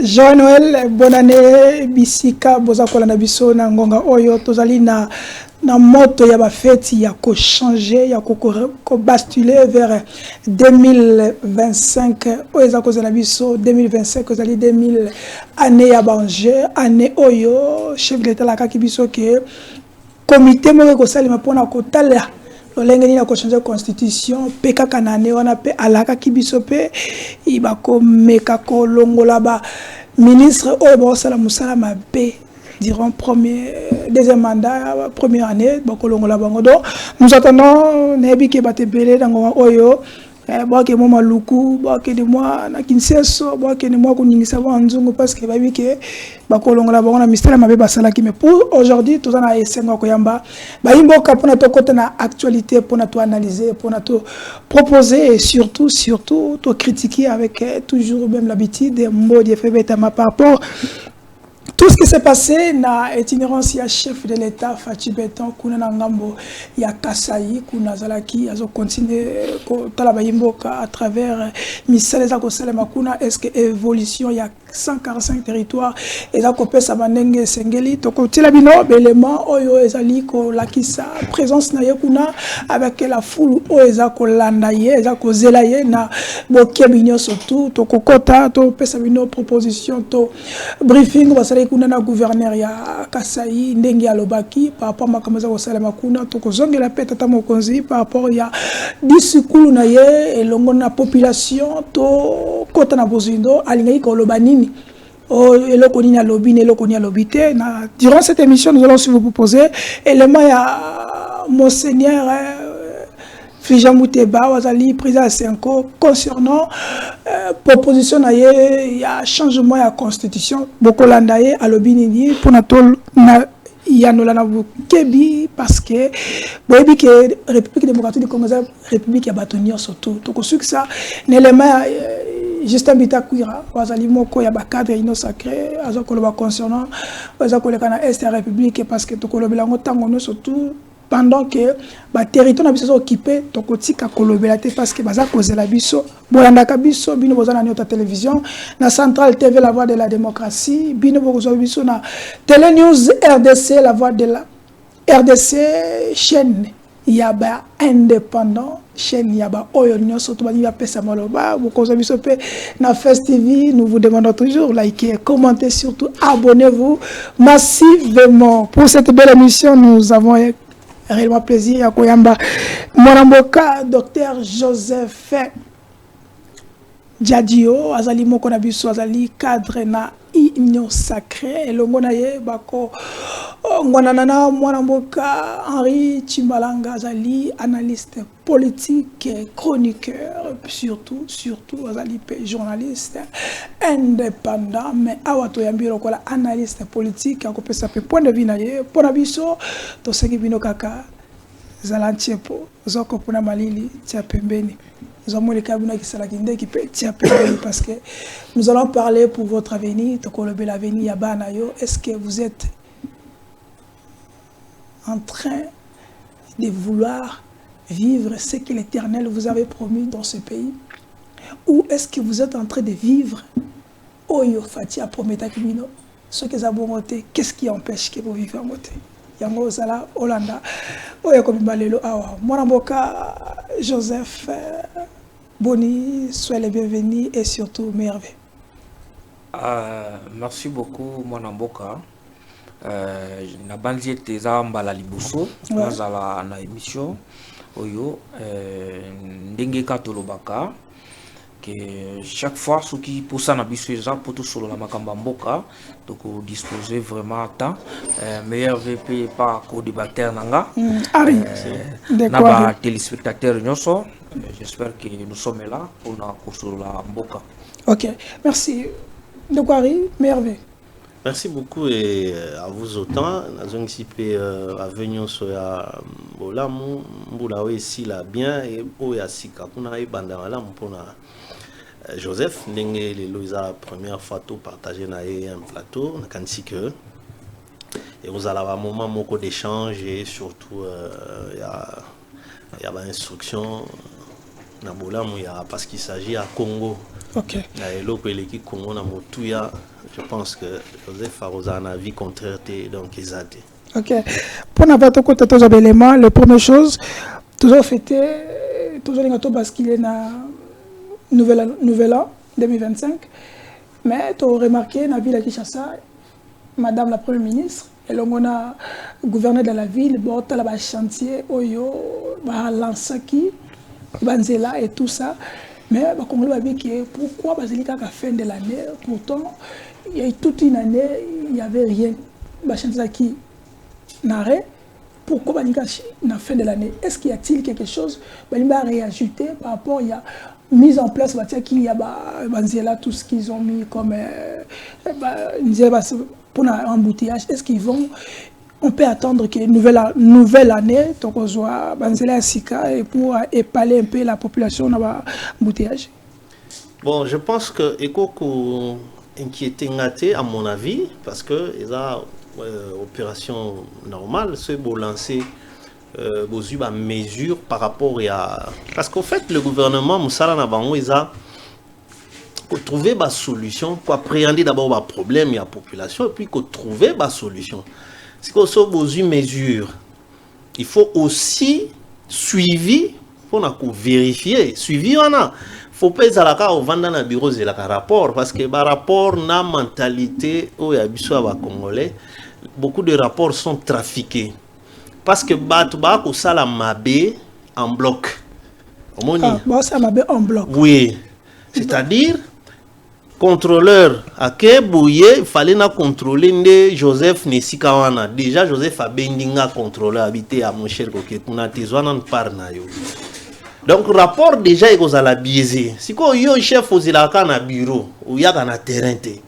Joyeux Noël, bonne année, bisika, bozakola na biso na ngonga oyo tozali na moto ya ba fête ya ko changer ya ko basculer vers 2025 oyo kozala biso 2025 kozali 2000 année ya danger année oyo chef de l'état la kaki biso ke comité mo ko salima pona ko tala lolenge ni na ko changer constitution pe kaka na année wana pe alaka kibiso pe ibako meka ko longola ba ministre oyo ba sala musala mabe durant deuxième mandat première année bako longola bango donc nous attendons nebi ke batebele dango oyo boke mo maluku boke de moi na kinseso boke de moi ko ningisa ba nzungu parce que babi ke bako longola bango na mystère mabe basala ki mais pour aujourd'hui tout ça na esengo ko yamba ba imboka pona to côté na actualité pona to analyser pona to proposer et surtout to critiquer avec toujours même l'habitude des mots de fait ma par rapport tout ce qui s'est passé na itinérance ya chef de l'État Fatou Beton kuna na ngambo ya Kasai kuna zalaki azo continuer ko tala bayimboka à travers misale za ko salema kuna est-ce que évolution ya 145 territoires et za ko pesa banenge sengeli to ko tila bino belement oyo ezali ko lakisa présence na ye kuna avec la foule oyo za ko landa ye za ko zela ye na bokebinyo surtout to ko kota to pesa bino proposition to briefing basale kuna na gouverneur ya Kasai ndenge ya lobaki par rapport makamza ko salema kuna to ko zongela peta ta mokonzi par rapport ya discours na ye elongo na population to kota na bozindo alingai ko lobani eloko ni na lobby eloko ni lobité na durant cette émission nous allons aussi vous proposer élément ya monseigneur Fijan Mouteba wazali président à Senko concernant proposition na ye ya changement ya constitution bokolanda ye à lobby ni pour na tol na yanola na kebi parce que boyebi que République démocratique du Congo République ya batonio surtout to ko ça l'élément Justin Bitakwira wazali moko ya ba cadre ino sacré azokolo ba concernant azokolo kana est la République parce que to kolobela ngotango no surtout pendant que ba territoire na biso occupé to kotika kolobela te parce que baza kozela biso bolanda ka biso bino bozana na télévision na Centrale TV la voix de la démocratie bino bozo biso na Télé News RDC la voix de la RDC chaîne yaba indépendant chaîne yaba oyo nyonso to bani ya pesa maloba bokoza biso pe na First TV nous vous demandons toujours liker commenter surtout abonnez-vous massivement pour cette belle émission nous avons réellement plaisir à koyamba Mwanamboka docteur Joseph Diadio azali moko na biso azali cadre na union sacrée elongo na ye bako ngonanana Mwanamboka Henri Chimbalanga azali analyste politique chroniqueur surtout azali journaliste indépendant mais awato yambiro kola analyste politique akopesa pe point de vue na ye pona biso to seki bino kaka zalanchepo zoko pona malili tia pembeni parce que nous allons parler pour votre avenir, est-ce que vous êtes en train de vouloir vivre ce que l'Éternel vous avait promis dans ce pays? Ou est-ce que vous êtes en train de vivre Oyo Fatia Prometakimino, ce que vous avez monté, qu'est-ce qui empêche que vous vivez en moté? Yango Zala, Hollanda, Oyo Kobibalelo, Awa, Mwanamboka, Joseph. Boni, soyez les bienvenus et surtout merveilleux. Merci beaucoup, Mwanamboka. Na banzi teza mbala liboso, nazala na émission oyo ndenge katolobaka que chaque fois ce qui pour ça na biso eza pour tout solo la makamba mboka donc disposer vraiment temps meilleur VP pas co-débatteur nanga na ba téléspectateurs nyonso. J'espère que nous sommes là pour la mboka. Ok, merci. De quoi merveilleux. Merci beaucoup et à vous autant. Nous avons venir sur la Bolamu, Mbulawe ici là bien et Oya Sika. Kuna e bandamala mpona Joseph ndenge lelo za première fois tout partager na un plateau na kanisi que et vous allez avoir un moment moko d'échange et surtout il y a une instruction parce qu'il s'agit à Congo. Ok. Na eloko eleki Congo na motuya je pense que Joseph a un avis contraire, donc ils ont été. Ok. Pour n'avoir tout côté tous les éléments, la première chose, toujours fêté, toujours les gâteaux parce qu'il est dans nouvel an 2025. Mais tu as remarqué dans la ville de Kinshasa, Madame la Première ministre, et là on a gouverneur de la ville, bon, tu as le chantier, Oyo, Lansaki, Banzela et tout ça. Mais on a vu que pourquoi Basilica à la fin de l'année, pourtant, il y a toute une année, il n'y avait rien. Chantier qui n'arrête. Pourquoi Basilica à la fin de l'année? Est-ce qu'il y a-t-il quelque chose qui a réajouté par rapport à la mise en place qu'il y a Banzela, tout ce qu'ils ont mis comme pour l'embouteillage? Est-ce qu'ils vont... On peut attendre que nouvelle année, donc on soit Banzela à Sika et pour épaler un peu la population dans l'embouteillage. Bon, je pense que Ekoko inquiété à mon avis, parce que ils ont opération normale, c'est pour lancer des mesures par rapport à... Parce qu'en fait, le gouvernement, Moussala Nabango, ils ont trouvé des solutions pour appréhender d'abord les problèmes de la population et puis trouver des solutions. C'est qu'on a besoin de mesures. Il faut aussi suivi pour vérifier. Suivi, on a. Il faut pas être vendre dans le bureau de rapport parce que par rapport à la mentalité où il y a Congolais, beaucoup de rapports sont trafiqués. Parce que ça la mabé en bloc. Ça mabé en bloc. Oui. C'est-à-dire contrôleur à Kebouye, il fallait contrôler Joseph Nesikawana. Déjà Joseph a bendinga contrôleur habité à mon cher Koké pour n'atteindre par nayo. Donc rapport déjà il a biaisé. Si quoi yo chef aux ilaka na bureau ou ya na terrain té.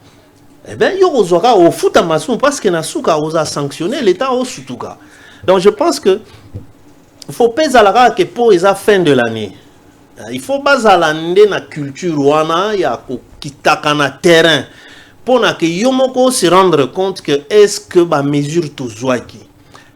Eh ben yo ozoka au foot à maçon parce que na souka oza sanctionner l'état au sutuka. Donc je pense que il faut pas à que pour la fin de l'année. Il faut pas aller dans la culture wana ya kitaka na terrain pour que yomoko se rendre compte que est-ce que ba mesure tozwaki,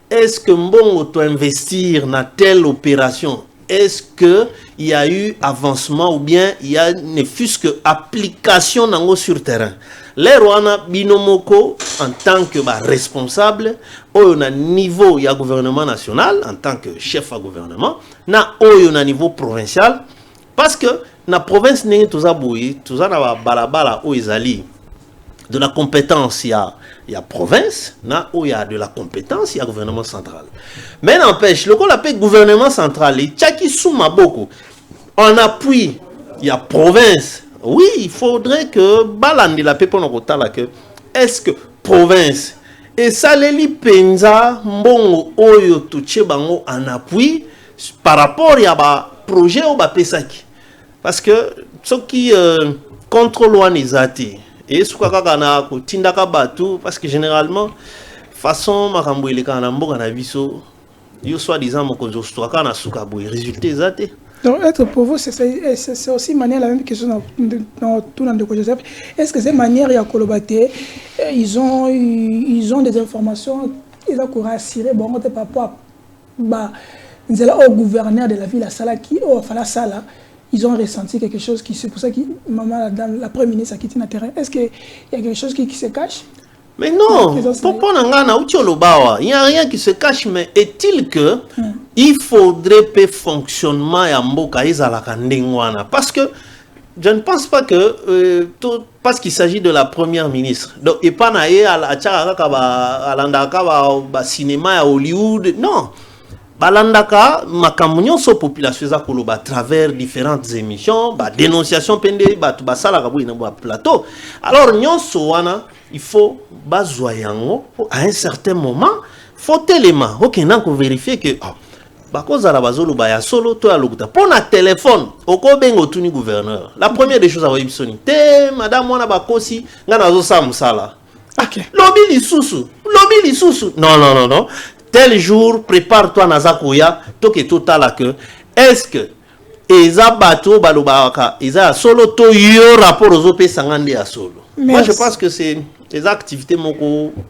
est-ce que bon auto investir dans telle opération, est-ce que il y a eu avancement ou bien il y a ne fût-ce que application nango sur terrain. Les Rwanda binomoko en tant que responsable au niveau ya gouvernement national en tant que chef à gouvernement na au niveau provincial parce que na province n'est tout ça bouilli tout ça na balabala au izali de la compétence il y a province na où il y a de la compétence il y a gouvernement central mais n'empêche le qu'on appelle gouvernement central et tchaki souma beaucoup en appui il y a province. Oui, il faudrait que balandi la paix pour nous que est-ce que province et ça les penza mbongo oyo touché bango en appui par rapport à ba projet au ba pesaki parce que ce qui contrôle wanizati et ce kaka na ko tindaka batu parce que généralement façon makambo ile kana mboka na biso yo soit disant mokonzo stoka na suka boy résultat zate. Donc, être pour vous, c'est aussi manière la même question dans tout le Joseph. Est-ce que c'est manière à Kolobaté, ils ont des informations, ils ont rassuré, bon, on par rapport au gouverneur de la ville à Salaki, au Falasala, ils ont ressenti quelque chose qui, c'est pour ça que maman, la première ministre a quitté le terrain. Est-ce qu'il y a quelque chose qui se cache? Mais non, il n'y a rien qui se cache, mais est-il que il faudrait que fonctionnement à Mboka parce que je ne pense pas que parce qu'il s'agit de la première ministre. Donc et pas à cinéma à Hollywood, non. Balandaka makamunyo so population za koloba à travers différentes émissions, ba dénonciation pende ba basala ka boina ba plateau. Alors nyonso wana il faut bazoyango à un certain moment faut tellement OK nan ko vérifier que ba koza la bazolo ba ya solo to ya lokuta pour na téléphone oko bengo tuni gouverneur. La première des choses à Wibsoni te madame wana ba kosi ngana zo sa musala. OK. Lobi li susu. Non. Tel jour, prépare-toi Nazakoya, toke total que est-ce que Eza bateau balobaka, Eza solo to yo rapport aux OP sangande à solo. Moi je pense que c'est des activités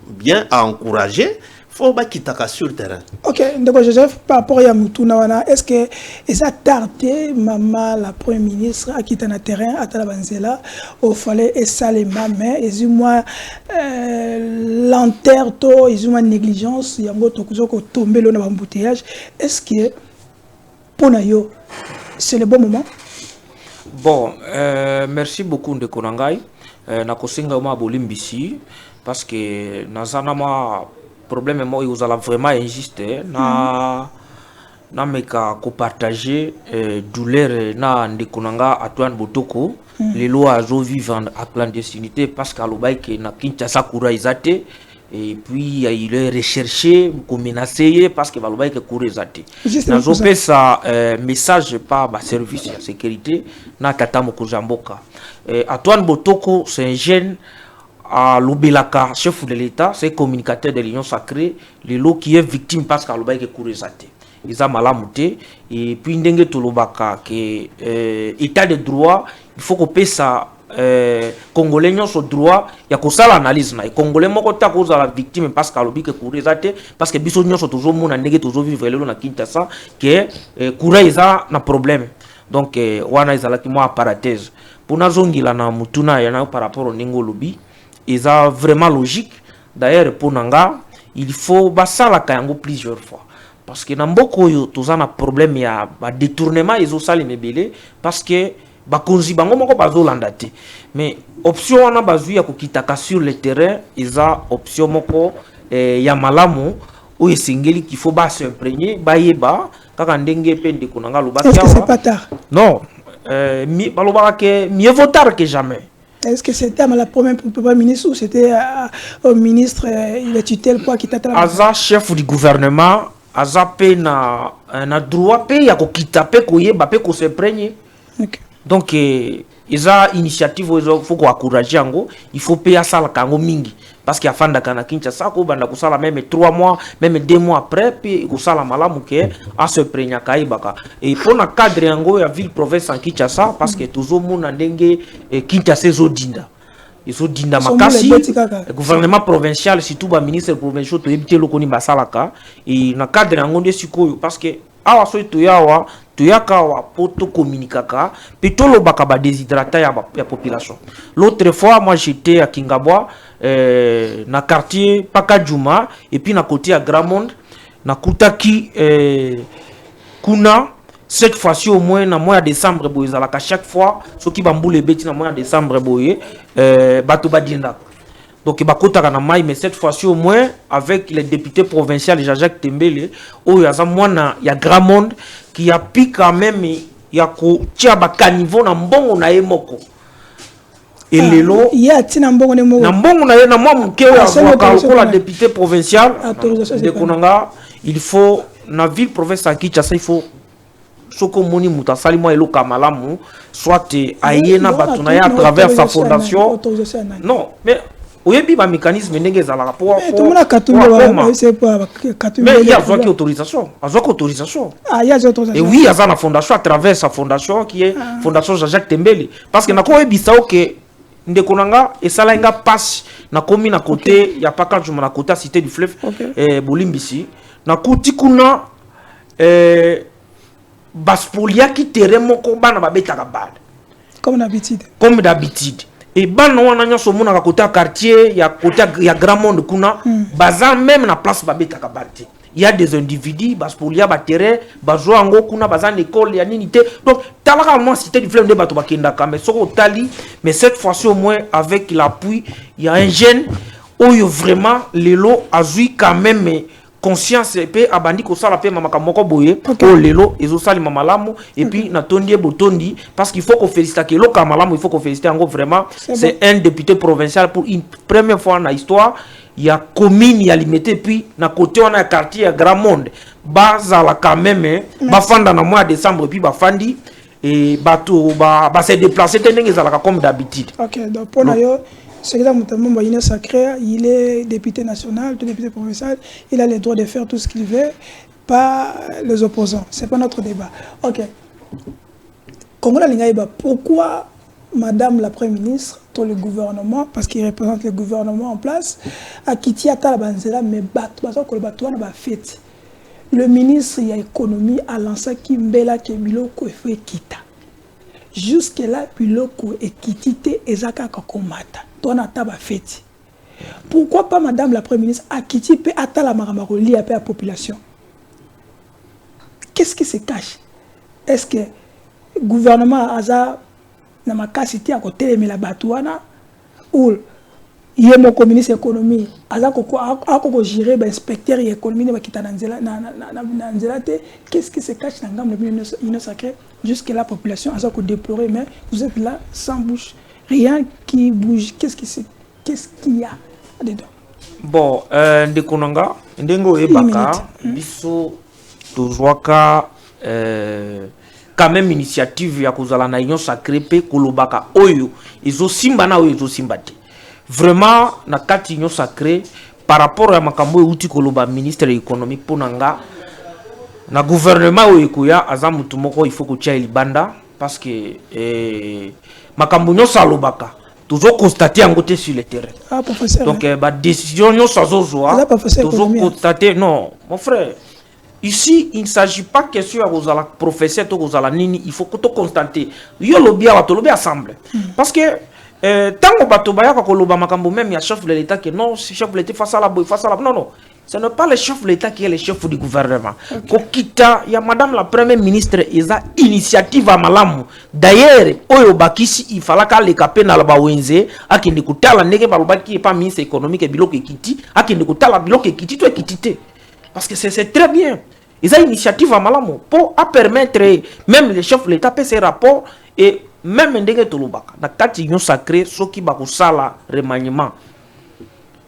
bien à encourager. faut pas quitter sur le terrain. Ok, donc Joseph, par rapport à Moutouna, est-ce que ça a tardé, maman, la première ministre, à quitter le terrain, à Talabanzela, il fallait et ça les mamans, et du moins lenteur, et du moins négligence, il y a un autre qui est tombé dans l'embouteillage. Est-ce que pour nous, c'est le bon moment? Bon, merci beaucoup de Konangai. Nakosenga ma bolimbisi parce que nazanama problème moi vous allez vraiment injuste na meka ko partager douleur na ndekonanga Antoine Botoko les lois azo vivre à clandestinité parce qu'à l'obaïke na Kinshasa kura izate et puis il est recherché ko menacé parce que l'obaïke kura izate nazo pesa message par ba service de sécurité na tata Mokojamboka. Antoine Botoko, c'est un jeune à l'Obelaka, chef de l'État, c'est communicateur de l'Union sacrée, le lot qui est victime parce qu'à l'Obaïke Kourizate. Ils ont malamouté, et puis Ndenge Tolobaka, qui est état de droit, il faut qu'on paie ça. Congolais n'ont ce droit, il y a que ça l'analyse. Les Congolais n'ont pas cause à la victime parce qu'à l'Obaïke Kourizate, parce que Bissot n'ont toujours mon Ndenge toujours vivre le na Kinshasa, que Kouriza n'a problème. Donc, wana izala ki moi parenthèse. Pour nazongila na mutuna yana par rapport au Ningo Lobby, ils sont vraiment logique. D'ailleurs, pour Nanga, il faut basala kayango plusieurs fois. Parce que dans beaucoup de problème, il y a un détournement, ils ont salé mebele, parce que bakonzi bango moko bazolandate. Mais option wana bazu ya kokitaka sur le terrain, ils ont option moko ya malamu ou esengeli qu'il faut ba s'imprégner, ba yeba kaka ndenge pe ndekonanga lobaki. Est-ce que c'est pas tard? Non. Mieux vaut tard que jamais. Est-ce que c'était la première ministre ou c'était au ministre il est tutelle quoi qui t'a travaillé? Aza chef du gouvernement, Aza pe na droit pe ya ko kitape ko yeba pe ko se prendre. Donc ils ont initiative il faut ko encourager ngo, il faut payer ça la kango mingi parce qu'il y a fanda kana Kinshasa ko banda ko sala même 3 mois, même 2 mois après puis ko sala malamu ke a se prendre kaibaka. Et pour na cadre ngo ya ville province en Kinshasa parce que toujours mona ndenge Kinshasa zodinda. Ils dinda makasi le gouvernement provincial surtout ba ministre provincial to ebité lokoni basalaka et na cadre ngo de sikoyo parce que awa so to yawa tuyaka wa poto communicaka pitolo bakaba déshydraté ya population. L'autre fois moi j'étais à Kingabwa na quartier Pakajuma et puis na côté à Gramond na kutaki kuna cette fois-ci au moins na mois de décembre boye zalaka chaque fois ceux qui bamboule beti na mois de décembre boye bato badinda. Donc bakotaka na mai mais cette fois-ci au moins avec les députés provinciaux Jean-Jacques Tembele o ya za mwana ya Gramond qui a pi quand même ya ko tia ba caniveau na mbongo na emoko et lelo ya tina mbongo ne moko na mbongo na ye na mwa muke ya ko la député provincial de Konanga il faut na ville province à Kinshasa il faut soko moni muta sali mo elo kamalamu soit ayena batuna ya à travers sa fondation non mais oyebi ba mécanisme ndenge ezalaka pour tout le monde katumba c'est pas katumba mais il y a besoin d'autorisation autorisation il y a autorisation et oui il y a la fondation à travers sa fondation qui est fondation Jean-Jacques Tembele parce que na ko yebisa que ndekonanga esala nga passe na komi na côté ya pas quand je na côté cité du fleuve Bolimbisi na kuti kuna baspolia qui terrain moko bana babetaka bal comme d'habitude et bana wana nyoso mona ka côté quartier ya côté ya Grand Monde kuna bazan même na place babetaka bal. Il y a des individus baspolia ba terrain bazwa ngo kuna bazan école ya nini te donc talaka moi cité du fleuve de bato bakenda mais soko tali mais cette fois-ci au moins avec l'appui il y a un jeune oyo vraiment lelo azui quand même conscience pe abandi ko sala pe mama kamoko boye o lelo ezo sali mamalamu et puis na tondi botondi parce qu'il faut qu'on félicite que lo kamalamu il faut qu'on félicite ngo vraiment c'est un député provincial pour une première fois dans l'histoire il y a commune il y a limité puis na côté on a quartier à Grand Monde bazala quand même ba fanda na mois de décembre puis ba fandi et bato ba se déplacer tendenge zalaka comme d'habitude. OK donc pour yo c'est exactement l'Union sacrée, il est député national, député provincial, il a le droit de faire tout ce qu'il veut, pas les opposants. C'est pas notre débat. OK. Congo la Lingaïba, pourquoi Madame la Première ministre, tout le gouvernement, parce qu'il représente le gouvernement en place, a quitté la banzela, mais fait. Le ministre de l'économie a lancé Kimbela Kebiloko et fait quitter. Jusque-là, Biloko et quitté Ezaka Kakomata. Tona taba fait. Pourquoi pas Madame la Première ministre a quitté la Maramaroli à la population? Qu'est-ce qui se cache? Est-ce que le gouvernement a na cité à côté de la Batouana ou il y a mon communiste économie a gérer l'inspecteur économie qu'est-ce qui se cache dans le milieu sacré? Jusque la population a déplorer, mais vous êtes là sans bouche, rien qui bouge. Qu'est-ce qu'il y a dedans? Bon, Ndekonanga, Ndengo Ebaka, biso tozwaka quand même initiative ya kozala na union sacrée pe kolobaka oyo izo simba na oyo izo simbati. Vraiment na kati union sacrée par rapport à makambo euti koloba ministre de l'économie ponanga na gouvernement oyo kuya azamutu moko il faut ko tia libanda parce que makambo nyo salobaka toujours constater en côté sur le terrain. Ah, professeur. Donc ba décision nyo sazozwa toujours constater non mon frère. Ici, il ne s'agit pas que question à professeur ou nini, il faut que tu constater. Yo lobby à lobby ensemble. Parce que tant que batobaya ka koloba makambo même il y a chef de l'État que non, chef de l'État face à la non non. Ce n'est pas le chef de l'État qui est le chef du gouvernement. Kokita, il y a madame la première ministre eza initiative à malamu. D'ailleurs, oyo bakisi il fallait ka le capé na la bawenze akindi kutala ndenge balobaki pas ministre économique et biloko ekiti akindi kutala biloko ekiti to ekitité. Parce que c'est très bien. Ils ont une initiative à Malamo pour permettre même les chefs de l'État de ces rapports et même Ndenge Tolobaka. Dans le cadre de sacré, ceux qui ont sala remaniement.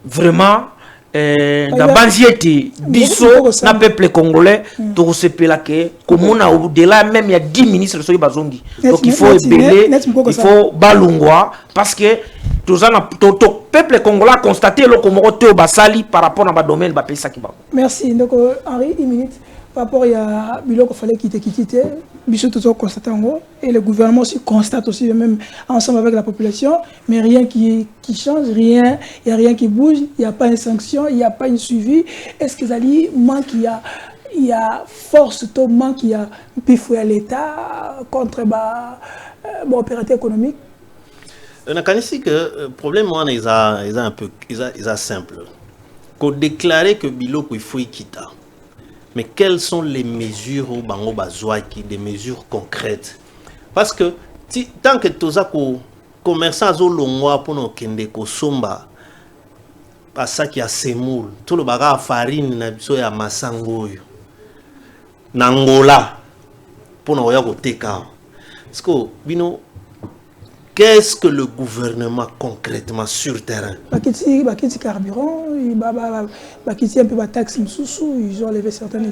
Vraiment, dans Banzieti, Bisso, dans le peuple congolais, tout ce pays-là, comme on a au-delà, même il y a 10 ministres sur les Bazongi. Donc il faut ébeler, il faut balungwa, parce que tout le peuple congolais a constaté le Comoroté au Basali par rapport à ma domaine de pays Sakiba. Merci. Donc Henri, une minute. Par rapport à Biloko, il fallait quitter. Bichot toujours constaté en gros. Et le gouvernement aussi constate aussi, même ensemble avec la population. Mais rien qui change, rien, il n'y a rien qui bouge, il n'y a pas une sanction, il n'y a pas une suivi. Est-ce que ça dit, manque, il y a force, tout manque, il y a pifoué à l'État contre l'opérateur économique? On a ici que le problème est un peu simple. Qu'on déclarer que Biloko il faut quitter. Mais quelles sont les mesures au Bango Bazouaki, des mesures concrètes? Parce que tant que tous les commerçants ont l'ongwa pour nous kende ko somba, pas ça qui a semoule, tout le baga farine na biso ya masango yo, Nangola pour nous ya ko teka. Parce que bino qu'est-ce que le gouvernement concrètement sur terrain? Bakiti carburant, bakiti un peu de taxes, ils ont levé certaines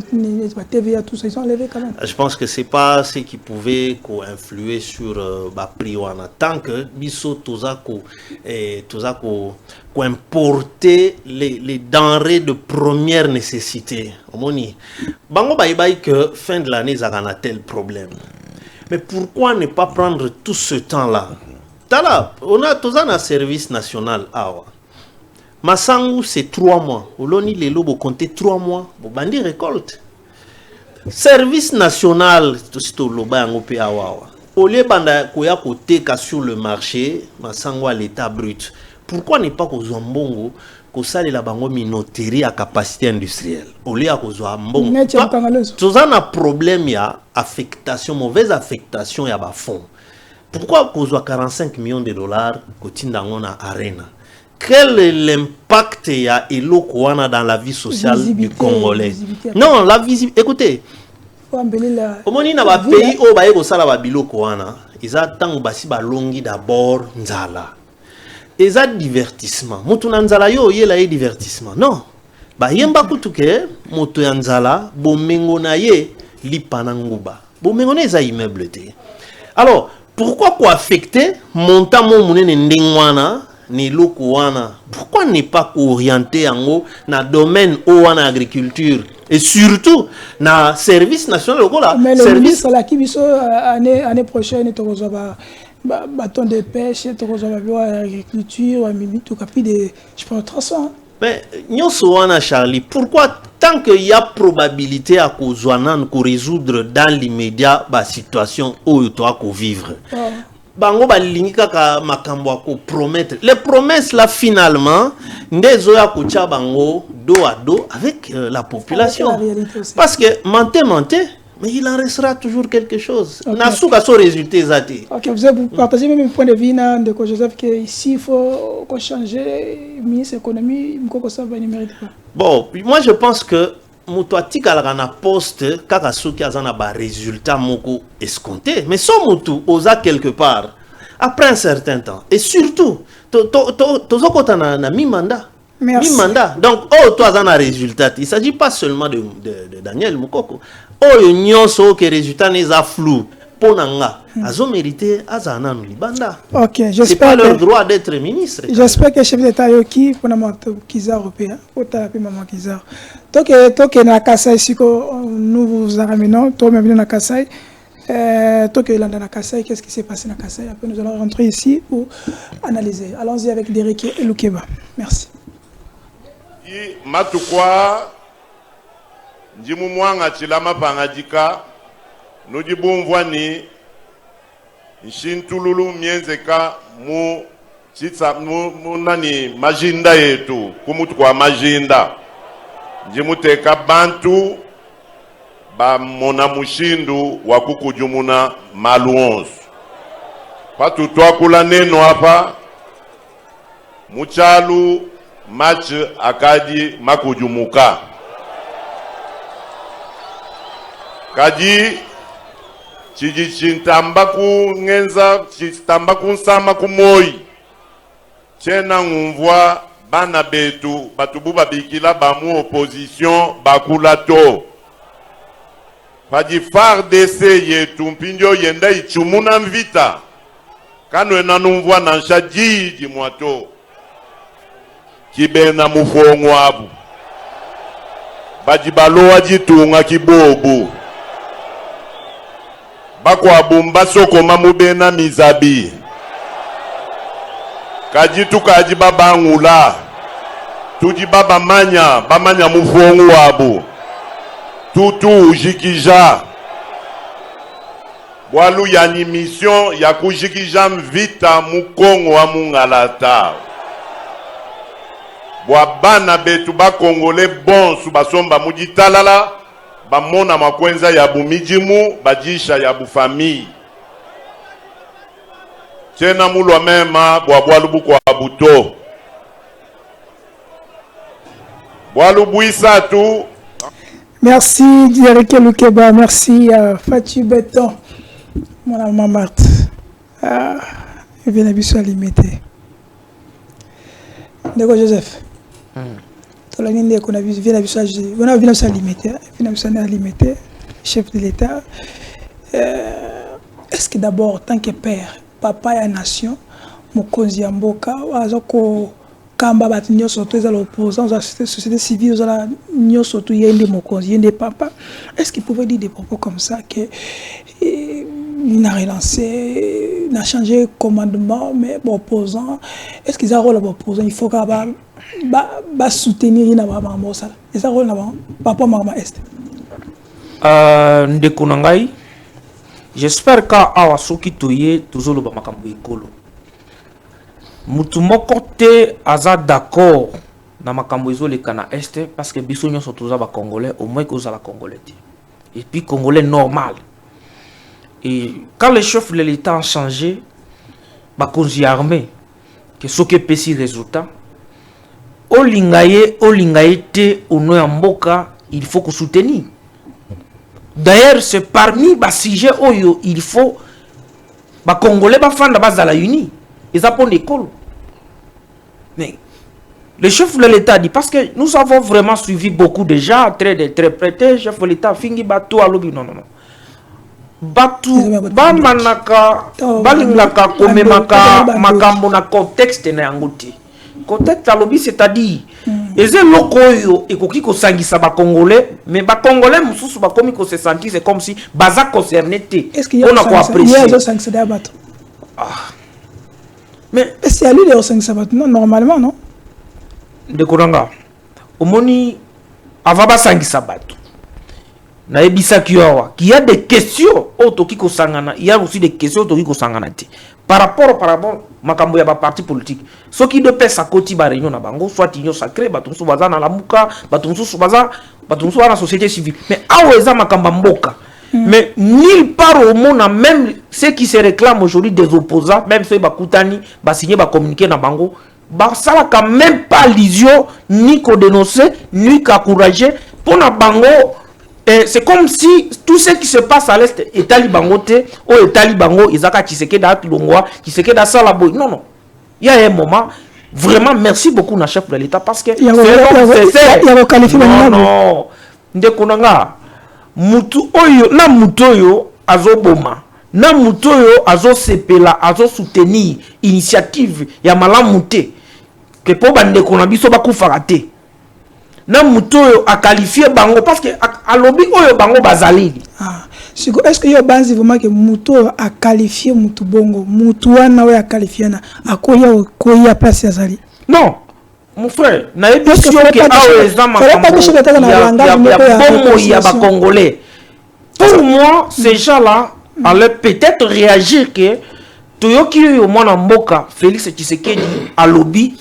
TVA, tout ça, ils ont levé quand même. Je pense que c'est pas ce qui pouvait influer sur prix tant que biso toza importer les denrées de première nécessité. Omoni bango baïbaï que fin de l'année ça a tel problème. Mais pourquoi ne pas prendre tout ce temps-là? On a tous un service national. Masangu, c'est 3 mois. Oloni les lobos compter 3 mois. Bandi récolte. Service national, tout ce que l'oba en opé awa. Olé banda koya côté sur le marché, Masangu à l'état brut. Pourquoi ne pas qu'aux ambongo, qu'au sale la bango minoterie à capacité industrielle? Olé à qu'aux ambongo. Tous un problème, il y a affectation, mauvaise affectation, il y a bas fond. Pourquoi cause 45 millions de dollars dans Arena? Quel est l'impact il y a dans la vie sociale du Congolais? Non, la visibilité. Écoutez, au moins il y a un pays où ils attendent que d'abord nzala. Ils ont divertissement. Mutuna nzala yo yela y divertissement. Non. Ba yemba kutuke moto ya nzala bomengo na ye lipananguba. Bomengo na za immeuble te. Alors pourquoi affecter montant mon ndengwana ni lokowana? Pourquoi ne pas orienter en haut na domaine ou en agriculture et surtout na service national lokola? Mais le ministre la qui biso année prochaine to bâton de pêche, agriculture, tout cas, je prends 300. Mais Charlie, pourquoi tant qu'il y a probabilité à résoudre dans l'immédiat la situation où tu dois vivre, bango balingika makambo ko promettre les promesses là finalement ndezo ya kucha bango dos à dos avec la population parce que mentir mais il en restera toujours quelque chose. Nasuka so résultat zati. OK, vous partagez même point de vue de Joseph que ici il faut changer ministre économie mko ça va ne mérite pas. Bon, moi je pense que mutu atikala na poste kaka soki azana ba résultat moko escompté mais son mutu oza quelque part après un certain temps et surtout tozokota na mi-mandat. Mi-mandat. Donc toi azana résultat, il s'agit pas seulement de Daniel Mukoko. Nyonso que résultat n'est pas flou ponanga azo mérité azana no libanda. OK, c'est pas leur droit d'être ministre. J'espère que chef d'état yoki pona moto Kizar européen ota pe maman Kizar. Toke na Kasai siko nous vous ramenons toi même na Kasai. Toke landa na Kasai, qu'est-ce qui s'est passé na Kasai? Après nous allons rentrer ici pour analyser. Allons-y avec Derek et Lukeba. Merci. Matukwa njimu mwanga chilama pangadika nujibumvwani nshintululu mienzeka mu chitsa mu nani majinda yetu kumutu kwa majinda njimu teka bantu ba mona mushindu wa kukujumuna maluonsu patu twakula neno hapa muchalu match akadi makujumuka kaji chiji chintamba ku ngenza chitamba ku nsama ku moyi chena ngumvwa bana betu batubu babikila bamu opposition bakula to paji FARDC yetu mpinjo yenda ichumuna mvita kano enanumvwa na nshaji mwato kibena mufongo abu bajibaloa jitunga kibobu bakwa bumba soko mamubena mizabi kajitu kaji baba ngula tuji baba bamanya mufongo abu tutu ujikija bwalu ya ni mission ya kujikija mvita mukongo wa mungalata bana betu ba Congolais bonsu basomba mujitalala bamona makwenza ya bumijimu bajisha ya bufamille tena mulwa mema bwalubu kwa buto bwalubu isatu. Merci Derek Lukeba, merci Fatu Beton mon alma Marthe vient à limité Ndeko Joseph tolangende qu'on a vu vient à limité chef de l'État. Est-ce que d'abord tant que père papa ya nation mokonzi ya mboka azoko kamba bat nyonso to za l'opposant za société civile za nyonso to yende mokonzi yende papa, est-ce qu'il pouvait dire des propos comme ça que il a relancé, il a changé commandement mais opposant, est-ce qu'ils ont un rôle opposant, il faut qu'à ba soutenir na ba maman ça et ça rôle na ba papa maman est ndeko nangai j'espère ka awa soki toye toujours ba makambo ekolo mutu moko te aza d'accord na makambo ezoleka na este parce que biso nyonso toza ba congolais au moins que la congolais et puis congolais normal. Et quand les chefs de l'État ont changé ba konzi armée que ce que pesi résultat olingaye te ono ya mboka il faut que soutenir. D'ailleurs c'est parmi ba sujet oyo il faut ba congolais ba fanda bazala uni. Ils apprennent l'école. Mais le chef de l'État dit, parce que nous avons vraiment suivi beaucoup de gens, très prêtés, chef de l'État, fingi batou à l'obi, non. Batou, bamanaka, balingaka, komemaka, makambo na contexte na yangote. Contexte à l'obi, c'est-à-dire, et c'est lokoyo, et koki ko sangisa ba congolais, mais ba congolais, moussous, ba komi ko se sentir, c'est comme si baza concerné te. Est-ce qu'il y a un Mais c'est à lui de 5 sabat, non, normalement, non? De Koranga. Au moni, avant de 5 sabat. Na ebisa kiwa qu'il y a des questions autoki sangana, il y a aussi des questions autoki sangana te. Par rapport makambo ya ba parti politique. Ce qui de pesa koti ba réunion na bango soit union sacrée batumsu baza na lamuka, batumsu baza na société civile. Mais aweza makamba mboka. Mais nulle part au monde, même ceux qui se réclament aujourd'hui des opposants, même ceux qui ba signer ba communiquer na bango, ba sala quand même pas allusion ni ko dénoncer ni qu'encourager pour na bango. C'est comme si tout ce qui se passe à l'est est talibangote ou est talibango, Isaka Tshisekedi Tulongwa, Tshisekedi Salaboy. Non. Il y a un moment, vraiment, merci beaucoup, na chef de l'État, parce que il y a qualifié non. Ndekonanga, mutu oyo azoboma. Na mutu oyo azo sepela, azo soutenir initiative ya malamute que pour bande konabiso bakufaka te. Na muto a qualifié bango parce que à lobby oyo bango bazali. Est-ce que yo banzi vraiment que muto a qualifié mutu bongo mutu wana a qualifié na akoya place azali? Non mon frère na émission que aweza makambo ya ba congolais. Pour moi ces gens-là allaient peut-être réagir que toyoki yo mwana mboka Félix Tshisekedi à lobby.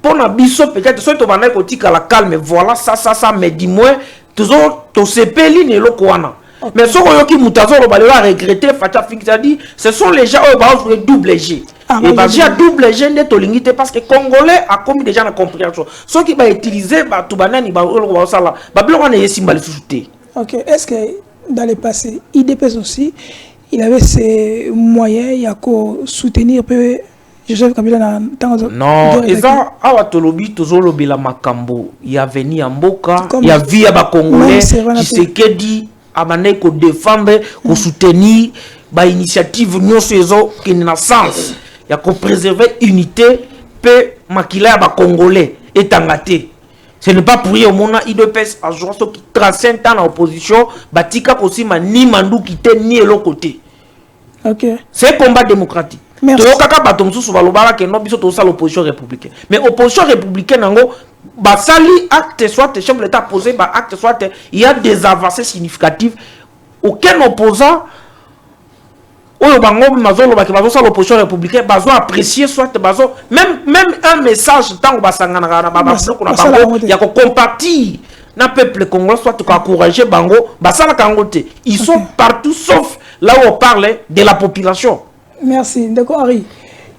Pour na biso peut-être soit to bana kotika la calme voilà ça mais dis-moi toujours to sepeli ne lokwana mais so yoki mutazo lo balela regretter facha fixa dit ce sont les gens qui vont jouer double G et bah j'ai double G ne to lingité parce que congolais a commis déjà la compréhension ceux qui va utiliser ba to banani ba lo sala ba biloko na yesimbali souté. OK, est-ce que dans le passé IDPS aussi il avait ces moyens ya ko soutenir peu Joseph Kabila na tango non eza awa tolobi tozolobi la makambo ya veni ya mboka ya via ba congolais Tshisekedi abane ko défendre ko soutenir ba initiative nyonso ezo qui na sens ya ko préserver unité pe makila ya ba congolais etangate. Ce n'est pas pour rien au monde IDPS a joué qui 35 ans en opposition batika kosima ni mandu kite ni elo côté. OK, c'est un combat démocratique. Mais l'opposition républicaine. Mais l'opposition républicaine, basali acte soit chef de l'État posé, acte soit il y a des avancées significatives. Aucun opposant, l'opposition républicaine, apprécier soit même un message tant il y a qu'on compartir na peuple congolais soit encourager bango, ils sont partout sauf là où on parle de la population. Merci. D'accord, Harry.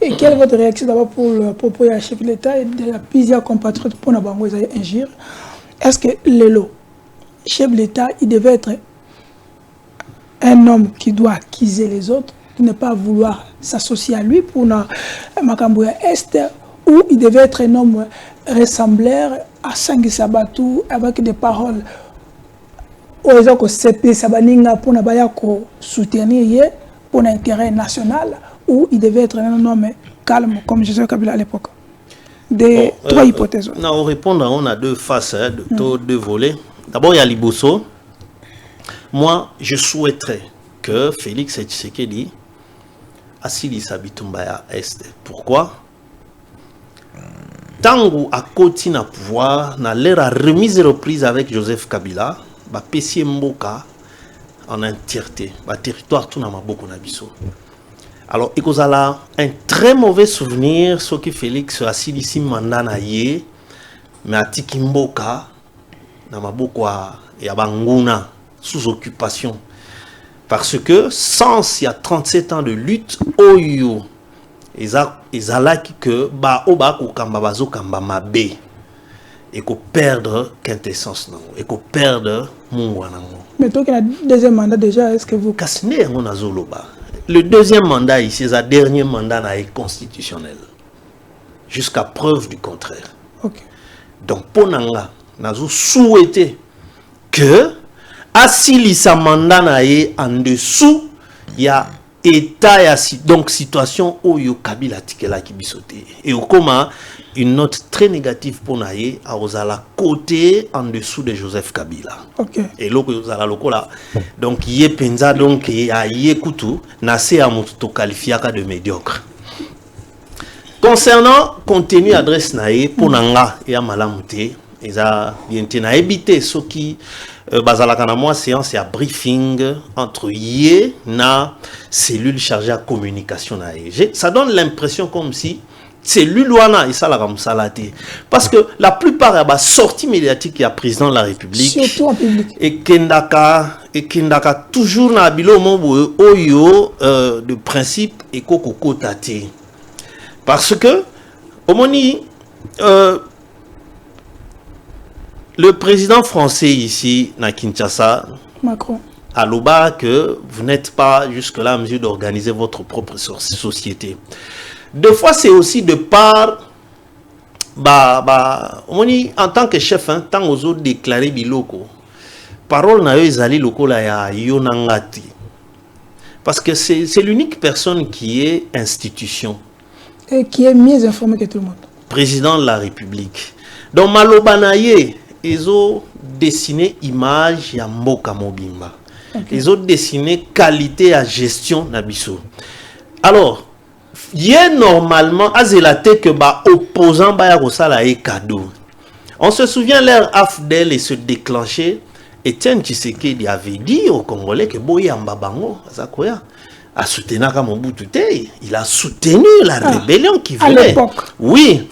Et quelle est votre réaction d'abord pour le propos du chef de l'État et de la plusieurs compatriotes pour la banque injure? Est-ce que le chef de l'État, il devait être un homme qui doit acquiser les autres, qui ne pas vouloir s'associer à lui pour la Makambouya Est, ou il devait être un homme ressembleur à Sangi Sabatou avec des paroles aux CP Sabaninga pour ne soutenir pour l'intérêt national, ou il devait être un homme calme comme Joseph Kabila à l'époque? Trois hypothèses. On répond, on a deux faces, deux volets. D'abord, il y a Liboso. Moi, je souhaiterais que Félix Tshisekedi Assilisa Bitumbaya Est. Pourquoi? Tango à côté na pouvoir, na l'air à remise et reprise avec Joseph Kabila, ba Pessie Mboka en entièreté, ba territoire tout na maboko na biso. Alors, il y a un très mauvais souvenir, ce que Félix Assilisi mandat na ye, mais à Tikimboka, na maboko ya Banguna, sous occupation. Parce que sans il y a 37 ans de lutte, oyo, ils allaient que ba oba ko kamba bazo kamba mabe, et ko perdre quintessence non, et ko perdre mungwa nango. Mais toi qui a deuxième mandat déjà, est-ce que vous kasne on azoloba? Le deuxième mandat ici, c'est le dernier mandat constitutionnel. Jusqu'à preuve du contraire. Okay. Donc, pour nous, nous souhaitons que, si ce mandat en dessous, il y a état ya donc situation oyo Kabila tikela ki bisoté et comment une note très négative pour naie à la côté en dessous de Joseph Kabila. OK. Et loko yozala lokola donc yé penza donc ya yé kutu na se a mutu qualifiaka de médiocre. Concernant contenu adresse naie pour nanga ya malamuté eza bien na éviter ce qui bazalaka na moi séance ya briefing entre yé na cellule chargée à communication naie. Ça donne l'impression comme si c'est l'Uluana et ça la ramsalate. Parce que la plupart de la sortie médiatique, il y a président de la République. Surtout en public. Et Kendaka toujours na bilo mo oyo de principe et koko tate. Parce que au moni le président français ici na Kinshasa, Macron, à l'Oba que vous n'êtes pas jusque là en mesure d'organiser votre propre société. Deux fois, c'est aussi de part, en tant que chef, hein, tant aux autres déclaré biloko. Parole na ezali loko la ya yonangati. Parce que c'est l'unique personne qui est institution. Et qui est mieux informé que tout le monde. Président de la République. Donc Malobanaye, ils ont dessiné image ya Mboka Mobimba. Okay. Ils ont dessiné qualité à gestion nabiso. Alors, il y a normalement azélate que ba opposant ba ya kosala e cadeau. On se souvient leur AFDEL et se déclencher. Etienne Tshisekedi avait dit aux Congolais que Boyamba Bango Zakoya a soutenu Mobutu. Il a soutenu la rébellion qui venait. À l'époque. Oui.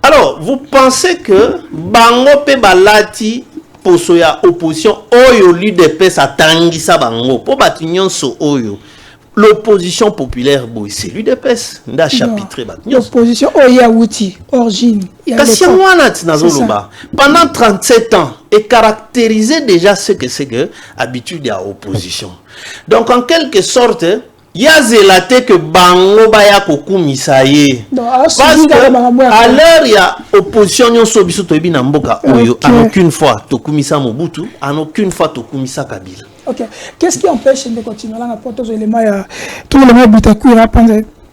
Alors, vous pensez que Bango pe balati posoya opposition oyo l'UDPS a tangisa Bango po batinyon so oyo. L'opposition populaire, c'est l'UDPS. L'opposition, Oyawuti, origine. Pendant 37 ans, et caractérisait déjà ce que c'est que habitude à opposition. Donc, en quelque sorte, il y a zélaté que Bango Baya Koku Misaye. Parce que à l'heure, il y a opposition, il y a Sobiso Tobi Namboka, en aucune fois, Tokumisa Mobutu, en aucune fois, Tokumisa Kabila. Ok. Qu'est-ce qui empêche de continuer là pour tous les éléments, tous les éléments Bitakou,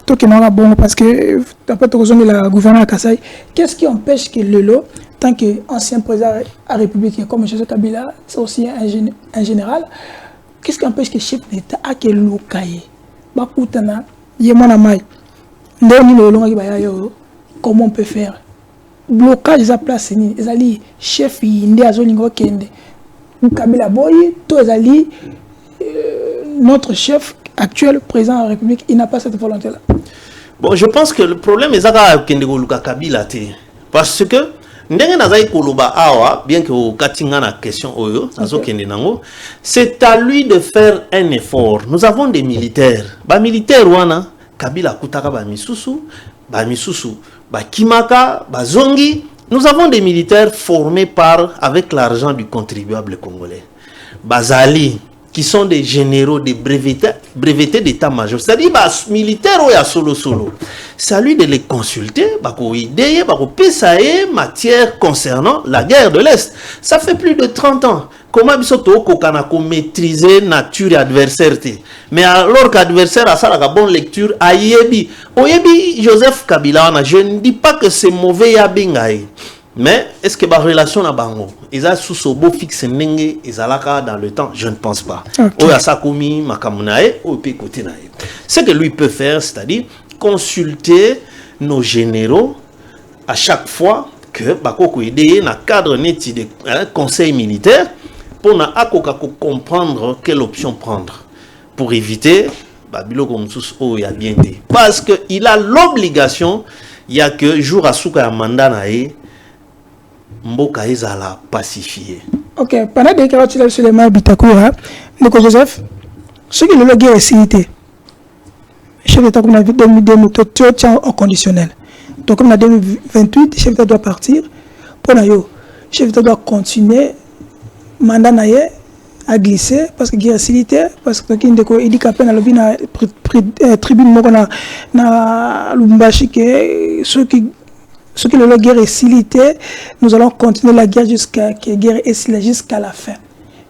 tout qui n'a bon parce que d'après la gouvernement Kassai, qu'est-ce qui empêche que Lelo, tant qu'ancien président de la République comme Joseph Kabila, c'est aussi un général, qu'est-ce qui empêche que le chef d'État a que l'okaye, bakutana, yemana mai, ndoni le longa kibayo, comment on peut faire? Blocage de la place, ils allaient chef inde azolingo kende. Kabila Boy, Tozali, notre chef actuel, président de la République, il n'a pas cette volonté-là. Bon, je pense que le problème est que Kabila, parce que bien que Katinga na question c'est à lui de faire un effort. Nous avons des militaires. Ba militaires wana Kabila kutaka ba misusu, ba kimaka, ba zongi. Nous avons des militaires formés avec l'argent du contribuable congolais. Bazali, qui sont des généraux, des brevetés d'état-major. C'est-à-dire, militaires ou ya solo. C'est à lui de les consulter, idée, matière concernant la guerre de l'Est. Ça fait plus de 30 ans. Comment bisoto kokanako maîtriser nature et adversaire. Mais alors qu'adversaire a ça la bonne lecture, ayebi. Oyebi Joseph Kabila, je ne dis pas que c'est mauvais ya bengaï. Mais est-ce que la relation à Bango, ils ont sous ce beau fixe nenge, ils ont dans le temps, je ne pense pas. Ce que lui peut faire, c'est-à-dire consulter nos généraux à chaque fois que Bakoko aide dans le cadre de conseil militaire pour comprendre quelle option prendre pour éviter parce qu'il a l'obligation, il y a que jour à souka mandat nae Mboka ezala pacifié. Ok, pendant que tu as sur les mains Bitakoura, le Joseph, ce qui est le guerre est cité. Chef d'État comme la vie de au conditionnel. Donc comme en 2028, chef d'État doit partir. Pour nayo, chef d'État doit continuer mandat naie à glisser parce que guerre est cité parce que il dit qu'après na lobby na tribune moko na Lubumbashi que ce que la guerre est silité, nous allons continuer la guerre jusqu'à que la guerre est silée jusqu'à la fin.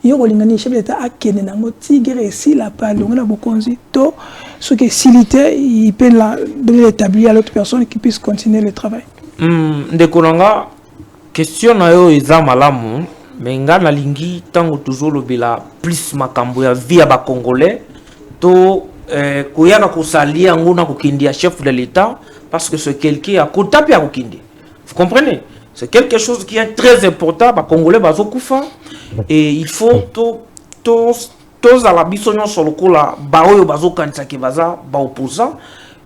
yo kolingani chef d'état akene nango tigre ici la pas donc na bokonzi to ce que silité il peut la donner l'établir à l'autre personne qui puisse continuer le travail. Ndekolanga question na yo eza malamu mais nga na lingi tango toujours lobela plus makambo ya vie ba congolais to koyana kosalia ngona kokindia chef de l'état parce que c'est quelqu'un à kotapi à kokindi. Vous comprenez? C'est quelque chose qui est très important ba congolais bazo kufa et il faut tous à la bisonyon sur le coup là ba oyo bazo kanisa ke baza ba opposant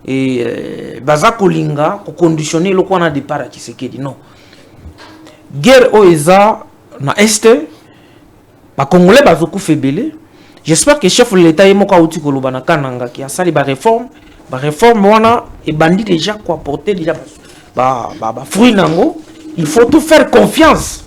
et baza kolinga ko conditionner le quoi na départ à Tshisekedi non. Guerre oeza na este ba congolais bazo kufebele. J'espère que chef de l'état yemoka uti koloba na kananga ki asali ba réforme wana et bandit déjà quoi porter déjà ba fruit nango. Il faut tout faire confiance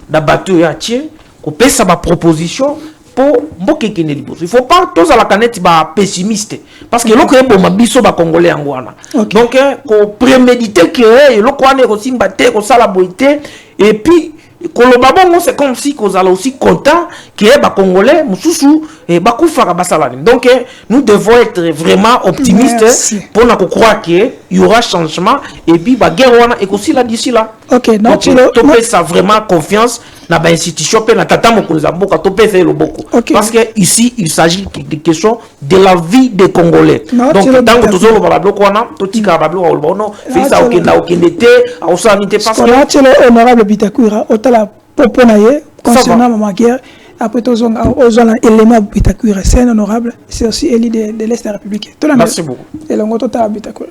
dans bateau ya tie ko pesa ba proposition pour mboke kene liboso. Il faut pas tous à la canette ba pessimiste parce que loko yebo mabiso ba congolais ngwana. Donc ko préméditer que loko wana ko simba te ko sala boité et puis kolobabongo c'est comme si qu'on allait aussi content que les Congolais mususu et bakufara basalani. Donc nous devons être vraiment optimistes pour nous croire qu'il y aura changement et puis ba guerre wana et aussi là d'ici là. OK, non tu le ça vraiment confiance na ba institution pe na tata mokonza mboka to pe faire le beaucoup. Parce que ici il s'agit de questions de la vie des Congolais. Donc tant que toujours le balablo wana to tika balablo o bono fait ça okendete au sanité parce que honorable Bitakura la poponaye concernant ma guerre après tous aux éléments Bitakura c'est un honorable c'est aussi élu de l'Est républicain. Merci beaucoup. Et le total Bitakura.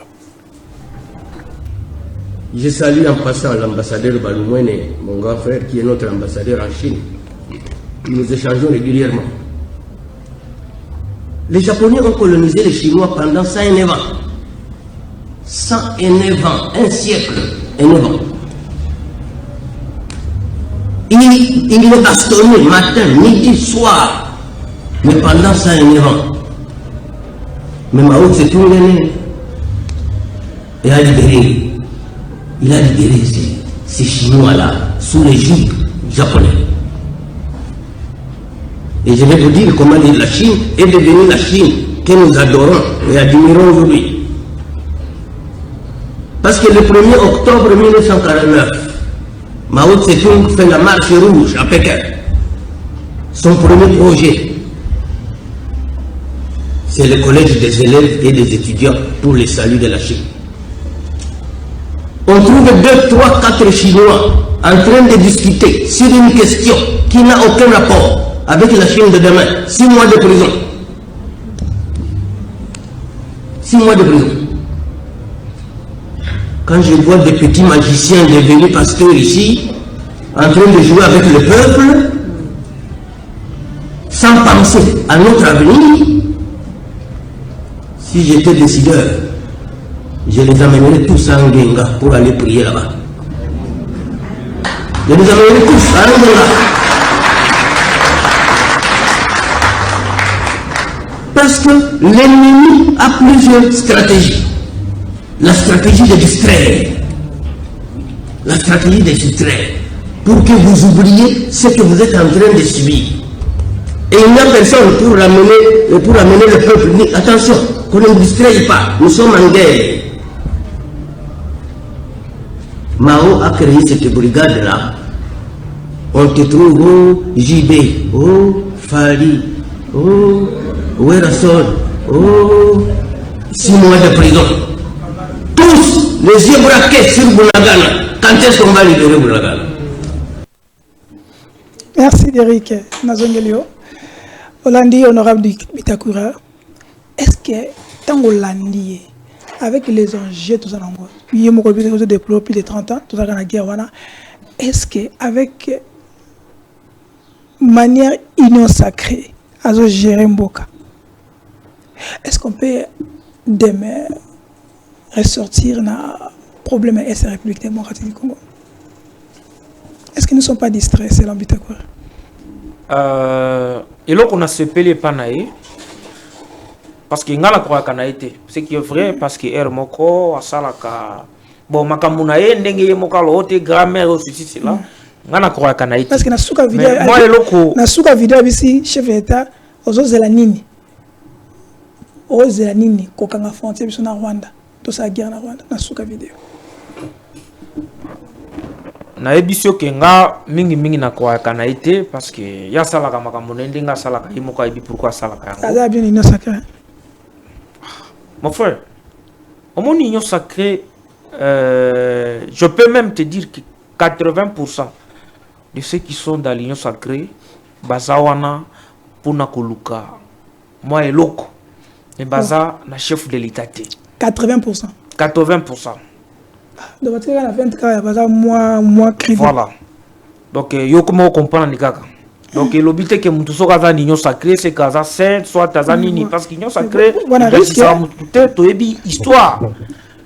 Je salue en passant l'ambassadeur Balumwene, mon grand frère qui est notre ambassadeur en Chine. Nous échangeons régulièrement. Les Japonais ont colonisé les Chinois pendant 109 ans. 109 ans, un siècle et 9 ans. Il les bastonnait matin, midi, soir, mais pendant 109 ans. Mais Mao Tse-tung et a libéré. Il a libéré ces Chinois-là sous les jougs japonais. Et je vais vous dire comment la Chine est devenue la Chine que nous adorons et admirons aujourd'hui. Parce que le 1er octobre 1949, Mao Tse-tung fait la marche rouge à Pékin. Son premier projet, c'est le collège des élèves et des étudiants pour le salut de la Chine. On trouve 2, 3, 4 Chinois en train de discuter sur une question qui n'a aucun rapport avec la Chine de demain. 6 mois de prison. 6 mois de prison. Quand je vois des petits magiciens devenus pasteurs ici, en train de jouer avec le peuple, sans penser à notre avenir, si j'étais décideur, je les amènerai tous à Ngenga pour aller prier là-bas. Je les amènerai tous à Ngenga. Parce que l'ennemi a plusieurs stratégies. La stratégie de distraire. La stratégie de distraire. Pour que vous oubliez ce que vous êtes en train de subir. Et il n'y a personne pour amener le peuple. Attention, qu'on ne distraie pas. Nous sommes en guerre. Mao a créé cette brigade-là. On te trouve au JB, au Fali, au Werasol, au 6 mois de prison. Tous les yeux braqués sur Bounagana. Quand est-ce qu'on va libérer Bounagana? Merci Derrick Nazongelio. Olandi, honorable Bitakura. Est-ce que tant Olandi, avec les enjeux, tout ça, il y a depuis plus de 30 ans, tout ça, dans la guerre, est-ce qu'avec manière union sacrée, à gérer Mboka, est-ce qu'on peut demain ressortir dans problème de la République démocratique du Congo? Est-ce que nous ne sommes pas distraits, c'est l'ambitakura? Et là, on a ce pelé panaï. Parce que ngala kwa kanaite ce qui est vrai parce que moko asalaka bon makamuna ye ndenge ye moka lote grammaire aussi c'est là ngana ko kana ite parce que na suka vidéo moi eloko na suka vidéo bisi chef d'état ozozela nini ko kanga frontière biso na Rwanda to sa guerre na Rwanda na suka vidéo na ebisio kenga mingi na ko kana ite parce que ya sala ka makambo ndinga sala ka imoko ebi pourquoi sala ka yango ça bien union sacrée mon frère au monde union sacrée je peux même te dire que 80% de ceux qui sont dans l'union sacrée bazawana pona koluka moi eloko et baza na chef de l'état 80%. Donc tu as 24 baza moi crivé. Voilà. Donc yo comment comprendre les kaka. Donc le but que mutu soka za l'union sacrée c'est kaza saint soit tazanini parce que l'union sacrée ça peut ebi histoire.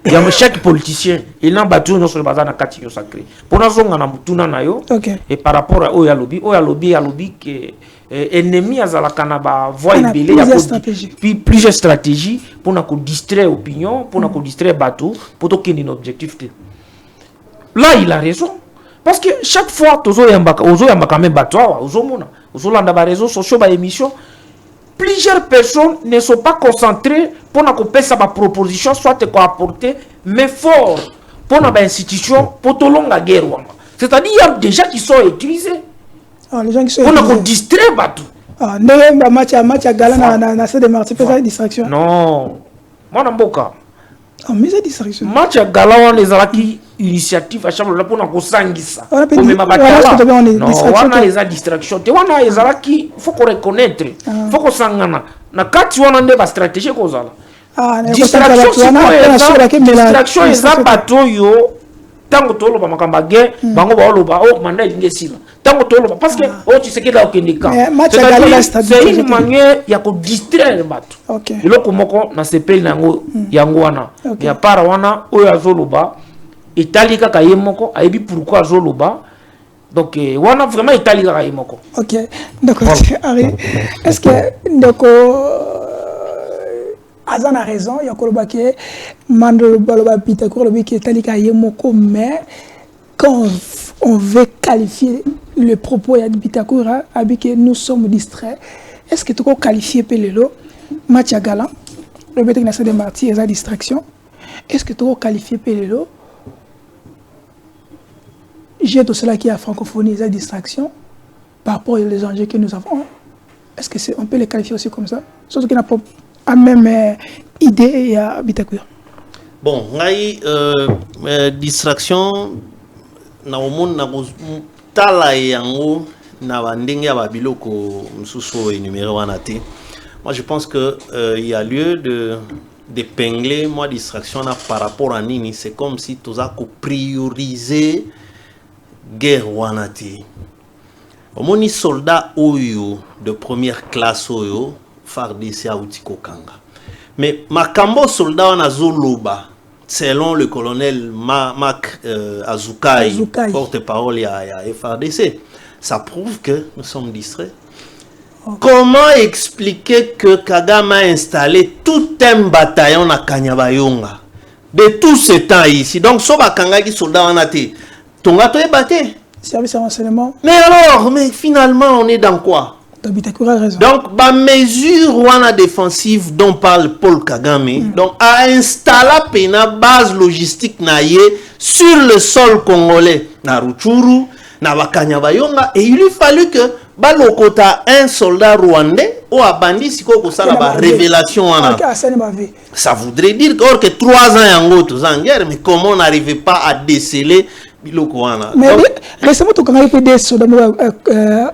Il y a chaque politicien il n'a battu non sur bazana katinyo sacré pour na zonga na mutuna na yo et par rapport à oya lobby que ennemi azala kana ba voix belé ya puis plusieurs stratégies pour na ko distraire opinion pour na ko distraire bateau pour to kindi objectif là il a raison parce que chaque fois tozo yamba quand même bateau ozo mona ozo landa ba réseaux sociaux ba émission plusieurs personnes ne sont pas concentrées pour nous faire sa proposition, soit quoi apporter, mais fort pour nos institutions, pour tout le la guerre. C'est-à-dire qu'il y a des gens qui sont utilisés. Les gens qui sont pour nous distraire. Match à Gala, na de Martin, c'est distraction. Non, moi, je mais c'est distraction. Match à Gala, on les a qui initiative à chaque fois pour nous sangisa. On a les distractions. On a les qui faut qu'on reconnaître. Faut qu'on s'engana. Na kati wana nde ba stratégie kozala. Distraction eza bato yo tango tolo ba makamba ge bango ba oloba o manda ingesila. Tango tolo parce que tu sais que là okendika. C'est une manière ya ko distraire bato. OK. Eloko moko na sepeli nango yango wana. Ya para wana oyo azoloba italika ka yemoko ayebi pourquoi azoloba. Donc, on a vraiment étalé la Raimoko. Ok, d'accord. Voilà. Est-ce que Azan a raison, il y a Kolobake, Mandolo Baloba Pitakour, le qui est étalé la Yemoko, mais quand on veut qualifier le propos de Pitakoura, avec que nous sommes distraits, est-ce que tu peux qualifier Pelelo, Mathia Galan, le bété qui de Marty, et sa distraction? Est-ce que tu peux qualifier Pelelo? J'ai tout cela qui est à francophonie, les distractions par rapport aux enjeux que nous avons. Est-ce que on peut les qualifier aussi comme ça? Surtout qu'il n'a pas la même idée à Bitakour. Bon, distraction, na omon na tala yango na bandenge ya babiloko msuso énuméré wanate. Moi je pense que il y a lieu d'épingler moi distraction là par rapport à nini, c'est comme si tu as prioriser guerre wanati. Omoni soldat oyo de première classe oyo FARDC autiko kanga. Mais makambo soldat wana zoloba selon le colonel Mac Azukai, porte-parole à FARDC, ça prouve que nous sommes distraits. Okay. Comment expliquer que Kagame a installé tout un bataillon à Kanyabayonga de tout ce temps ici? Donc soba kanga ki soldat wanati Tonga to est batté. Service de renseignement. Mais alors, mais finalement, on est dans quoi? Donc, la mesure défensive dont parle Paul Kagame, donc a installé une base logistique sur le sol congolais, na Rutshuru, na Kanyabayonga, et il lui fallu que balokota un soldat rwandais ou a bandi siko ko sala ba révélation ça voudrait dire que 3 ans en tous en guerre, mais comment on n'arrivait pas à déceler biloko wana? Mais récemment tu connais des soldats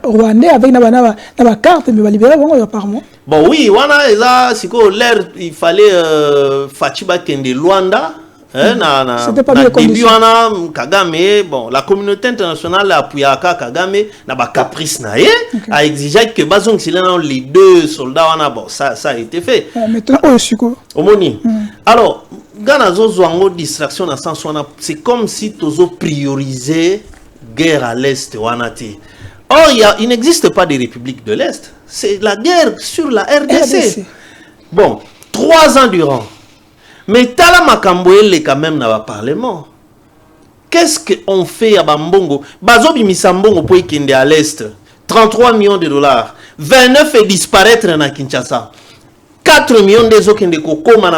rwandais avec na carte mais libérer apparemment. Bon oui, wana eza siko l'air il fallait Fachiba Kende Luanda. C'était pas bien début Kagame, bon, la communauté internationale a appuyé Kagame, n'a pas caprice naé, a exigé que bazong les 2 soldats bon, ça a été fait. Maintenant, Omoni. Alors, Gana Zozwango distraction dans sens c'est comme si tozo prioriser guerre à l'est wanati. Or, il n'existe pas de république de l'est, c'est la guerre sur la RDC. Bon, 3 ans durant. Mais Tala Makamboele quand même n'a pas parlement. qu'est-ce qu'on fait à Bambongo? Bazobi Misambongo pour y à l'Est. 33 millions de dollars. 29 et disparaître dans Kinshasa. 4 millions de autres qui ont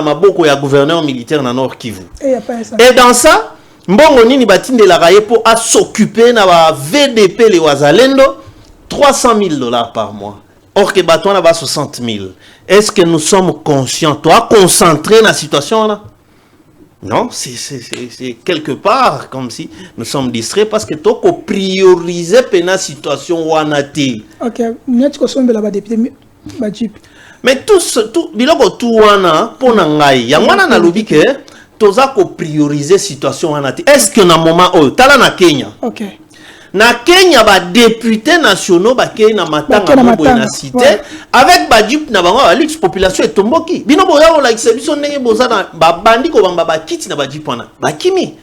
maboko ya gouverneur militaire dans Nord Kivu. Et dans ça, Mbongo nini batinde la raye pour s'occuper na ba VDP les Wazalendo 300 000 dollars par mois. Or que bateau na ba 60 000. Est-ce que nous sommes conscients, toi, concentrés dans la situation là? Non, c'est quelque part comme si nous sommes distraits parce que tu as priorisé la situation wanati. Ok, nous sommes là député mais tout biloko tout wana pour nangai yangwana na lobi que toza ko prioriser situation wanati. Est-ce que na moment oh tala na Kenya? Ok. Na Kenya ba députés nationaux ba Kenya na matanga bobo na cité avec ba jup na bango la population est tomboki. Bino boya la exhibition ndenge boza na ba bandi ko bamba ba kiti na ba jup wana. Ba kimi.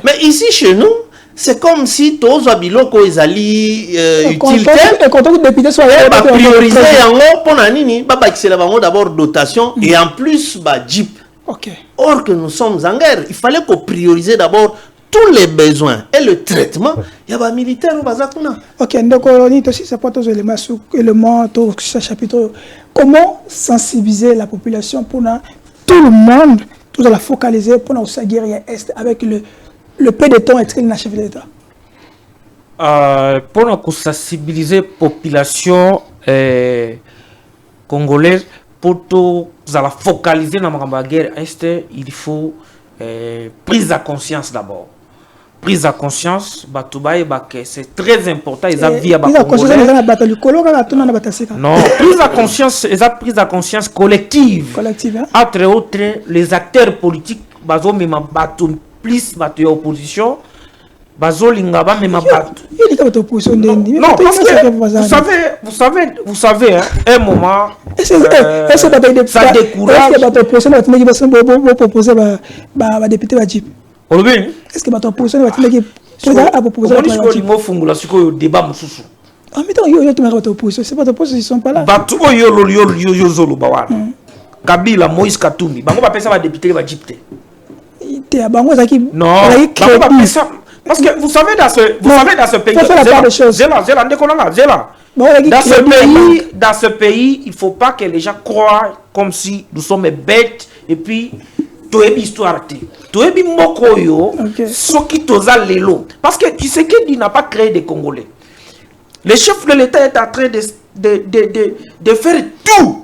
Mais ici chez nous c'est comme si tous les biloko ezali utilité et quand on député soit ba prioriser yango pona nini ba excellent bango d'abord dotation et en plus ba jeep. OK. Or que nous sommes en guerre, il fallait qu'on priorise d'abord tous les besoins et le traitement. Il y a des militaires au Bazakuna. Ok, donc on est aussi, c'est pas tous les éléments, tout ce chapitre. Comment sensibiliser la population pour tout le monde, tout la focaliser pour nous guerre est avec le peu de temps être le chef de l'État. Pour nous sensibiliser la population congolaise, pour tout la focaliser dans la guerre est, il faut prise de conscience d'abord. Prise de conscience, c'est très important. Ils ont vie à non, prise de conscience collective. Collective. Entre autres, les acteurs politiques, plus de opposition. Non, parce que vous savez, un moment, ça décourage. Est-ce que votre position va être proposer le débat mususu? Ah mais donc opposition, c'est pas votre position pas là. Kabila Moïse Katumbi, bango ba pesa ba député ba jipte. Non, parce que vous savez dans ce pays, dans ce pays, il faut pas que les gens croient comme si nous sommes bêtes et puis tout est histoire. Toyebi moko yo soki toza lelo parce que tu sais qu'il n'a pas créé des Congolais. Le chef de l'État est en train de faire tout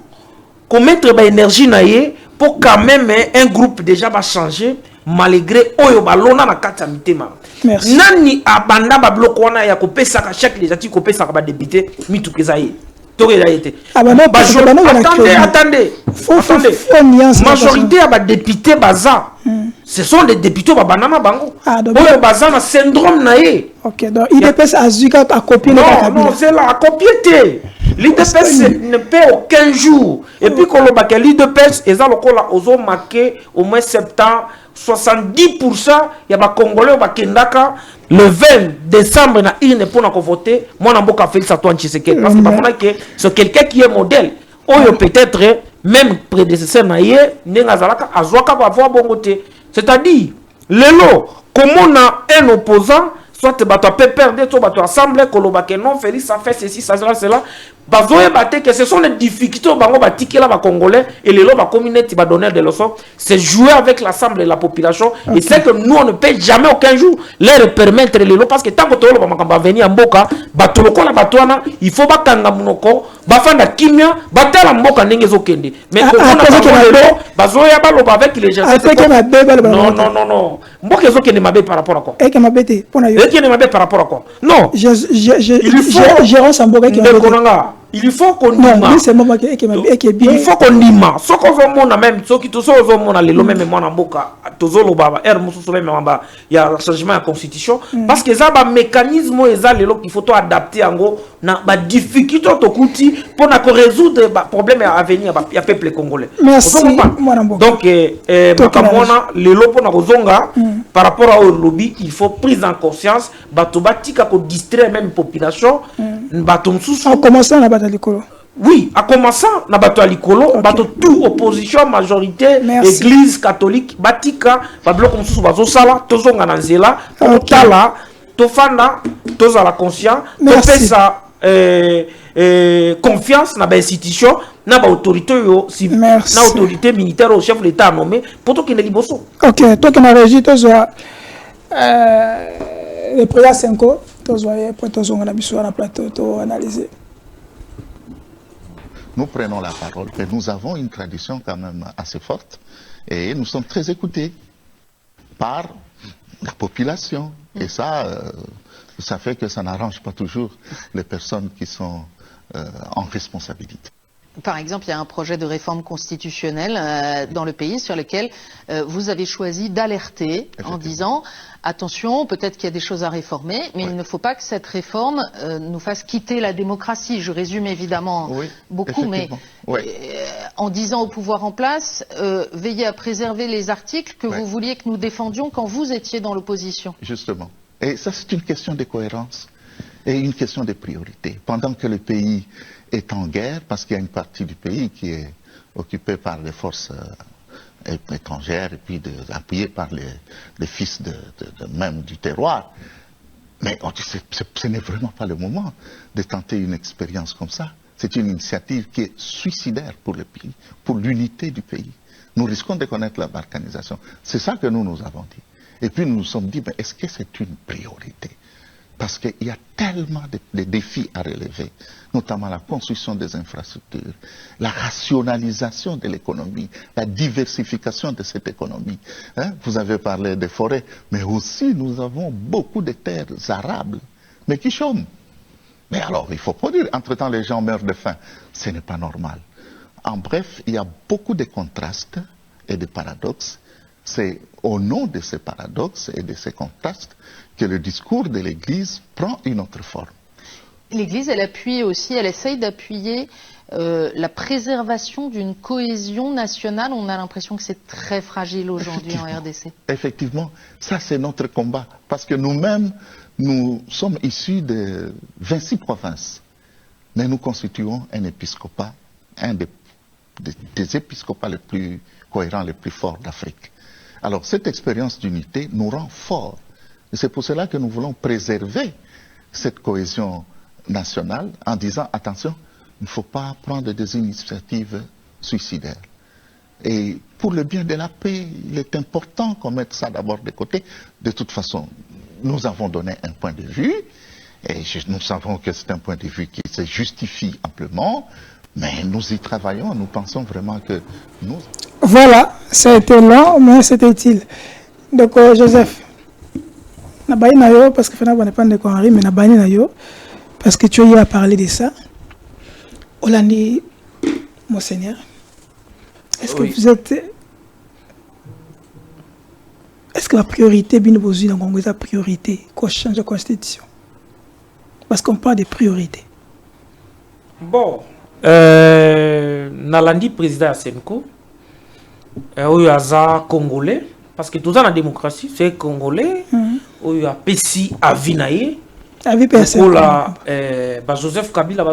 pour mettre ba énergie naie pour quand même un groupe déjà va changer malgré oyo balona na kata mitema. Nani abanda ba bloc wana ya kopesa ka chaque législatif kopesa ba député mitukezaye. Attendez. Majorité à députés baza. Ce sont des députés au banana bango. Oyo baza na syndrome naé. OK, donc IDPS a zuka à copier le Kabila. Non, c'est là à copier. L'IDPS ne paie aucun jour. Et puis quand le l'IDPS eza lokola ozo marqué au moins 70%, il y a des Congolais qui le 20 décembre, il n'est pas voter. Moi, je suis Félix Antoine Tshisekedi. Parce que c'est quelqu'un qui est modèle. Ou peut-être même prédécesseur, c'est-à-dire, comment on a un opposant, soit tu peux perdre, soit tu assemblées, que non, Félix, ça fait ceci, ça, cela. Que ce sont les difficultés au Congolais et les lois communauté va donner des leçons. C'est jouer avec l'assemblée de la population. Et c'est que nous, on ne peut jamais aucun jour leur permettre les lois parce que tant que tu vas venir en Boka, il faut pas que tu bafanda kimia batala mboka ndenge zokende mais avec les gens non mboka zokende mabe par rapport à quoi et que mabete pona yo et que mabe par rapport à quoi non il faut gérance mboka qui il faut qu'on dima il faut qu'on dima ce qu'on veut même ce qui tout ça veut mon aller le même moi na mboka tozolo baba mususu même mamba il y a changement de constitution parce que ça ba mécanisme eza lelo qu'il faut to adapter ngo na ba difficulté to kuti pour résoudre les problèmes à venir il y a peuple congolais. Merci. Donc makamona lelo pour na kozonga par rapport au lobby il faut prise en conscience bato batika ko distraire même population bato mususu on commence na batalikolo Oui, en commençant, na bato alikolo, bato tout opposition, majorité, église catholique, batika, bablo comme sous bazo sala, tozo ngananzela, tala, tofanda, toza la conscient, topé sa confiance na ba institution, na ba autorité yo, si na autorité militaire au chef de l'État nommé, pour tout qu'il ne liboso. Ok, toi qui m'as régi, tozo le président Senko, tozo après tozo nganabiso na plateau, to analyser. Nous prenons la parole, mais nous avons une tradition quand même assez forte et nous sommes très écoutés par la population. Et ça fait que ça n'arrange pas toujours les personnes qui sont en responsabilité. Par exemple, il y a un projet de réforme constitutionnelle dans le pays sur lequel vous avez choisi d'alerter en disant attention, peut-être qu'il y a des choses à réformer, mais il ne faut pas que cette réforme nous fasse quitter la démocratie. Je résume évidemment beaucoup, mais en disant au pouvoir en place, veillez à préserver les articles que vous vouliez que nous défendions quand vous étiez dans l'opposition. Justement. Et ça, c'est une question de cohérence et une question de priorité. Pendant que le pays est en guerre, parce qu'il y a une partie du pays qui est occupée par les forces étrangères et puis appuyée par les fils même du terroir. Mais ce n'est vraiment pas le moment de tenter une expérience comme ça. C'est une initiative qui est suicidaire pour le pays, pour l'unité du pays. Nous risquons de connaître la balkanisation. C'est ça que nous avons dit. Et puis nous nous sommes dit, mais est-ce que c'est une priorité? Parce qu'il y a tellement de défis à relever, notamment la construction des infrastructures, la rationalisation de l'économie, la diversification de cette économie. Vous avez parlé des forêts, mais aussi nous avons beaucoup de terres arables, mais qui chôment. Mais alors, il faut produire. Entre-temps, les gens meurent de faim. Ce n'est pas normal. En bref, il y a beaucoup de contrastes et de paradoxes. C'est au nom de ces paradoxes et de ces contrastes que le discours de l'Église prend une autre forme. L'Église, elle appuie aussi, elle essaye d'appuyer la préservation d'une cohésion nationale. On a l'impression que c'est très fragile aujourd'hui en RDC. Effectivement, ça c'est notre combat. Parce que nous-mêmes, nous sommes issus de 26 provinces. Mais nous constituons un épiscopat, un des épiscopats les plus cohérents, les plus forts d'Afrique. Alors cette expérience d'unité nous rend forts. Et c'est pour cela que nous voulons préserver cette cohésion nationale en disant attention, il ne faut pas prendre des initiatives suicidaires. Et pour le bien de la paix, il est important qu'on mette ça d'abord de côté. De toute façon, nous avons donné un point de vue et nous savons que c'est un point de vue qui se justifie amplement, mais nous y travaillons, nous pensons vraiment que nous... Voilà, ça a été long, mais c'était utile. Donc, Joseph, parce que je ne sais pas de quoi Henri, mais parce que tu as eu à parler de ça. Olandi, Monseigneur, est-ce que vous êtes... Est-ce que la priorité, bien posée dans le Congo, est la priorité qu'on change la constitution? Parce qu'on parle de priorité. Bon, Nalandi, président Senko, il y a Congolais, parce que tout ça dans la démocratie, c'est Congolais, il y a Pessi Avinaye, Joseph Kabila,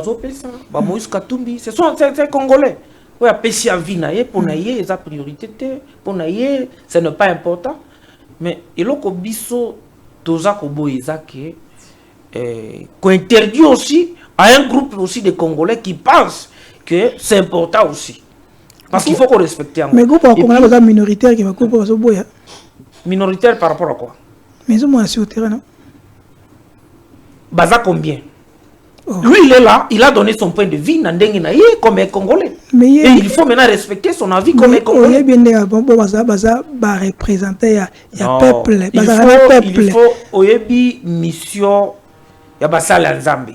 Moïse Katumbi, c'est Congolais. Il y a Pessi Avinaye, pour naïe, c'est priorité, pour naïe, ce n'est pas important. Mais il y a Biso, Toza Kobo Ezake, qu'on interdit aussi à un groupe aussi de Congolais qui pensent que c'est important aussi. Parce qu'il faut qu'on respecte. Mais vous pouvez comprendre minoritaire qui va couper au bois. Minoritaire par rapport à quoi? Mais ils ont sur le terrain, non? Baza combien? Lui, il est là, il a donné son point de vue, comme un Congolais. Et il faut maintenant respecter son avis comme un Congolais. Il bien représenter le peuple. Il faut une mission ya basala nzambe.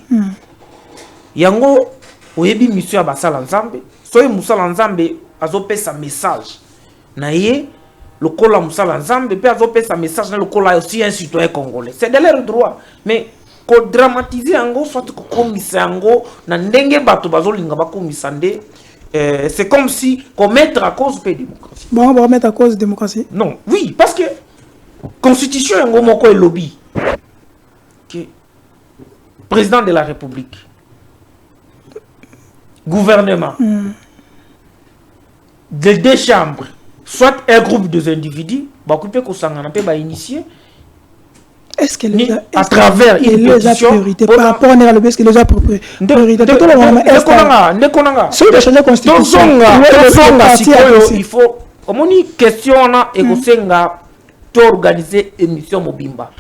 Yango oyebi mission ya basala nzambe. Soy musala nzambe azopesa message. Na ye lokola musala nzambe pe azopesa message na lokola aussi un citoyen congolais. C'est de leur droit. Mais ko dramatiser yango soit ko komisa yango na ndenge bato bazolinga bakomisa nde c'est comme si qu'on mettre à cause de la démocratie. Bon, on va mettre à cause de la démocratie. Non, oui, parce que constitution yango moko e lobby. Que président de la République gouvernement de 2 chambres, soit un groupe de individus, initier. Est-ce que à travers une pétition par rapport à l'objet, est-ce que les appropriés priorité il faut une question et organiser émission Mobimba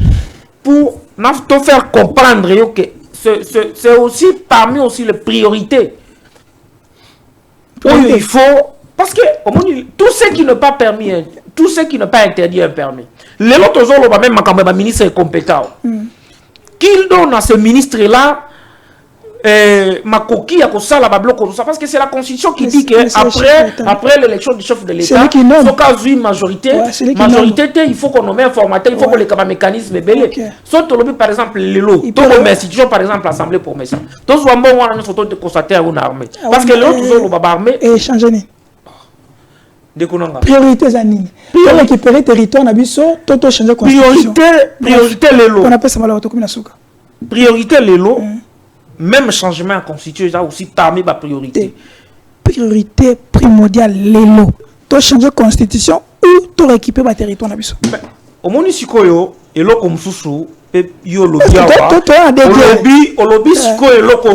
pour nous faire comprendre que c'est aussi parmi aussi les priorités. Il faut parce que tout ce qui n'est pas permis, tout ce qui n'est pas interdit est permis. Les autres même ma ministre est compétent. Qu'il donne à ce ministre là ma coquille à ça la bloc ça parce que c'est la constitution qui dit que après l'élection du chef de l'État faut qu'à une majorité il faut qu'on nomme un formateur, il faut qu'on ait un mécanisme belé. Sauf par exemple les lots, tout le institution par exemple l'assemblée pour mettre ça. Tous on a une photo de constater une armée parce que l'autre toujours le armée et changer priorité zanine pour récupérer territoire na biso toto changer constitution priorité les lots on appelle ça malheureusement comme la souka priorité les lots même changement en constitution ça aussi parmi ma priorité primordiale les lots to changer constitution ou to récupérer ba territoire na biso au municipal yo elo comme susu yo lobby le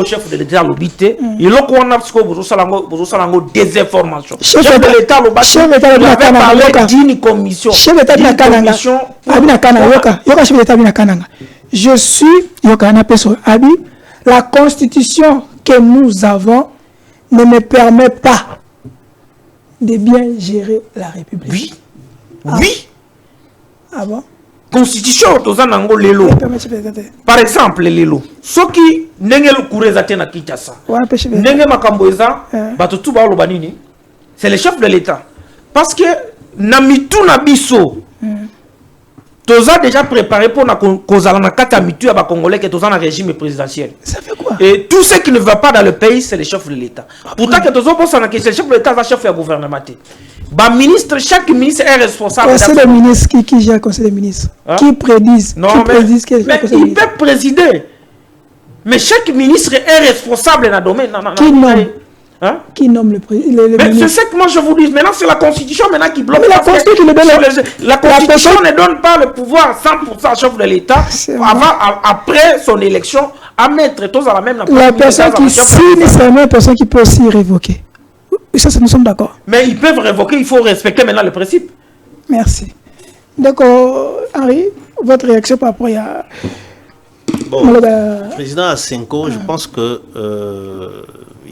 chef de l'État lobité il lo ko na psiko bozo salango des informations chef de l'État lobby d'une commission chef de l'État na kananga abina kananga yoka chef de l'État abina kananga je suis yoka na peso abi la constitution que nous avons ne me permet pas de bien gérer la République. Oui. Ah bon? Constitution tozanango lelo. Par exemple lelo. Soki ndenge lukureza tena Kinshasa. Ndenge makambo eza bato tu ba loba nini? C'est le chef de l'État. Parce que na mitu na biso. Toza déjà préparé pour na kozala na kata mitu ya ba congolais que toza na régime présidentiel. Ça fait quoi? Et tout ce qui ne va pas dans le pays, c'est le chef de l'État. Pourtant que toza pense na que c'est le chef de l'État va chef du gouvernement. Bah ministre, chaque ministre est responsable. C'est le ministre qui gère le conseil des ministres. Qui prédisent. Non, mais il peut présider. Mais chaque ministre est responsable dans le domaine. Qui nomme le président? C'est ce que moi je vous dis. Maintenant, c'est la Constitution maintenant qui bloque. La Constitution ne donne pas le pouvoir 100% au chef de l'État après son élection à mettre tous à la même. La personne qui signe, c'est la même personne qui peut aussi révoquer. Ça, nous sommes d'accord. Mais ils peuvent révoquer, il faut respecter maintenant le principe. Merci. D'accord, Henri, votre réaction par rapport à... Bon, président Asenko, je pense que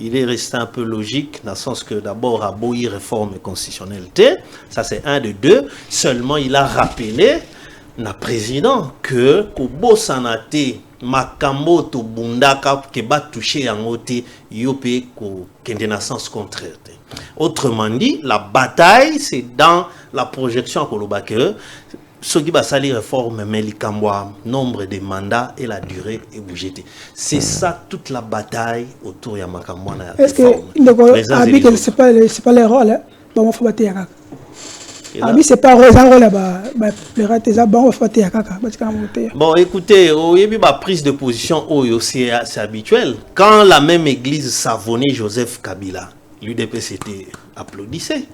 il est resté un peu logique dans le sens que d'abord à Boyi réforme constitutionnelle, ça c'est un de deux. Seulement il a rappelé na président que Kobo Sanate Makambo to Bundaka ke ba touché yango te yope ko kende na sens contraire. Autrement dit, la bataille c'est dans la projection kolobake ce qui va salir réforme mais l'ikambwa nombre de mandats et la durée est bougée. C'est ça toute la bataille autour de Makambo na. Est-ce que c'est pas les rôles bon on faut battre yakaka. Abi c'est pas un rôle là-bas bon écoutez, il y a une prise de position c'est habituel. Quand la même église savonnait Joseph Kabila, l'UDPCT applaudissait.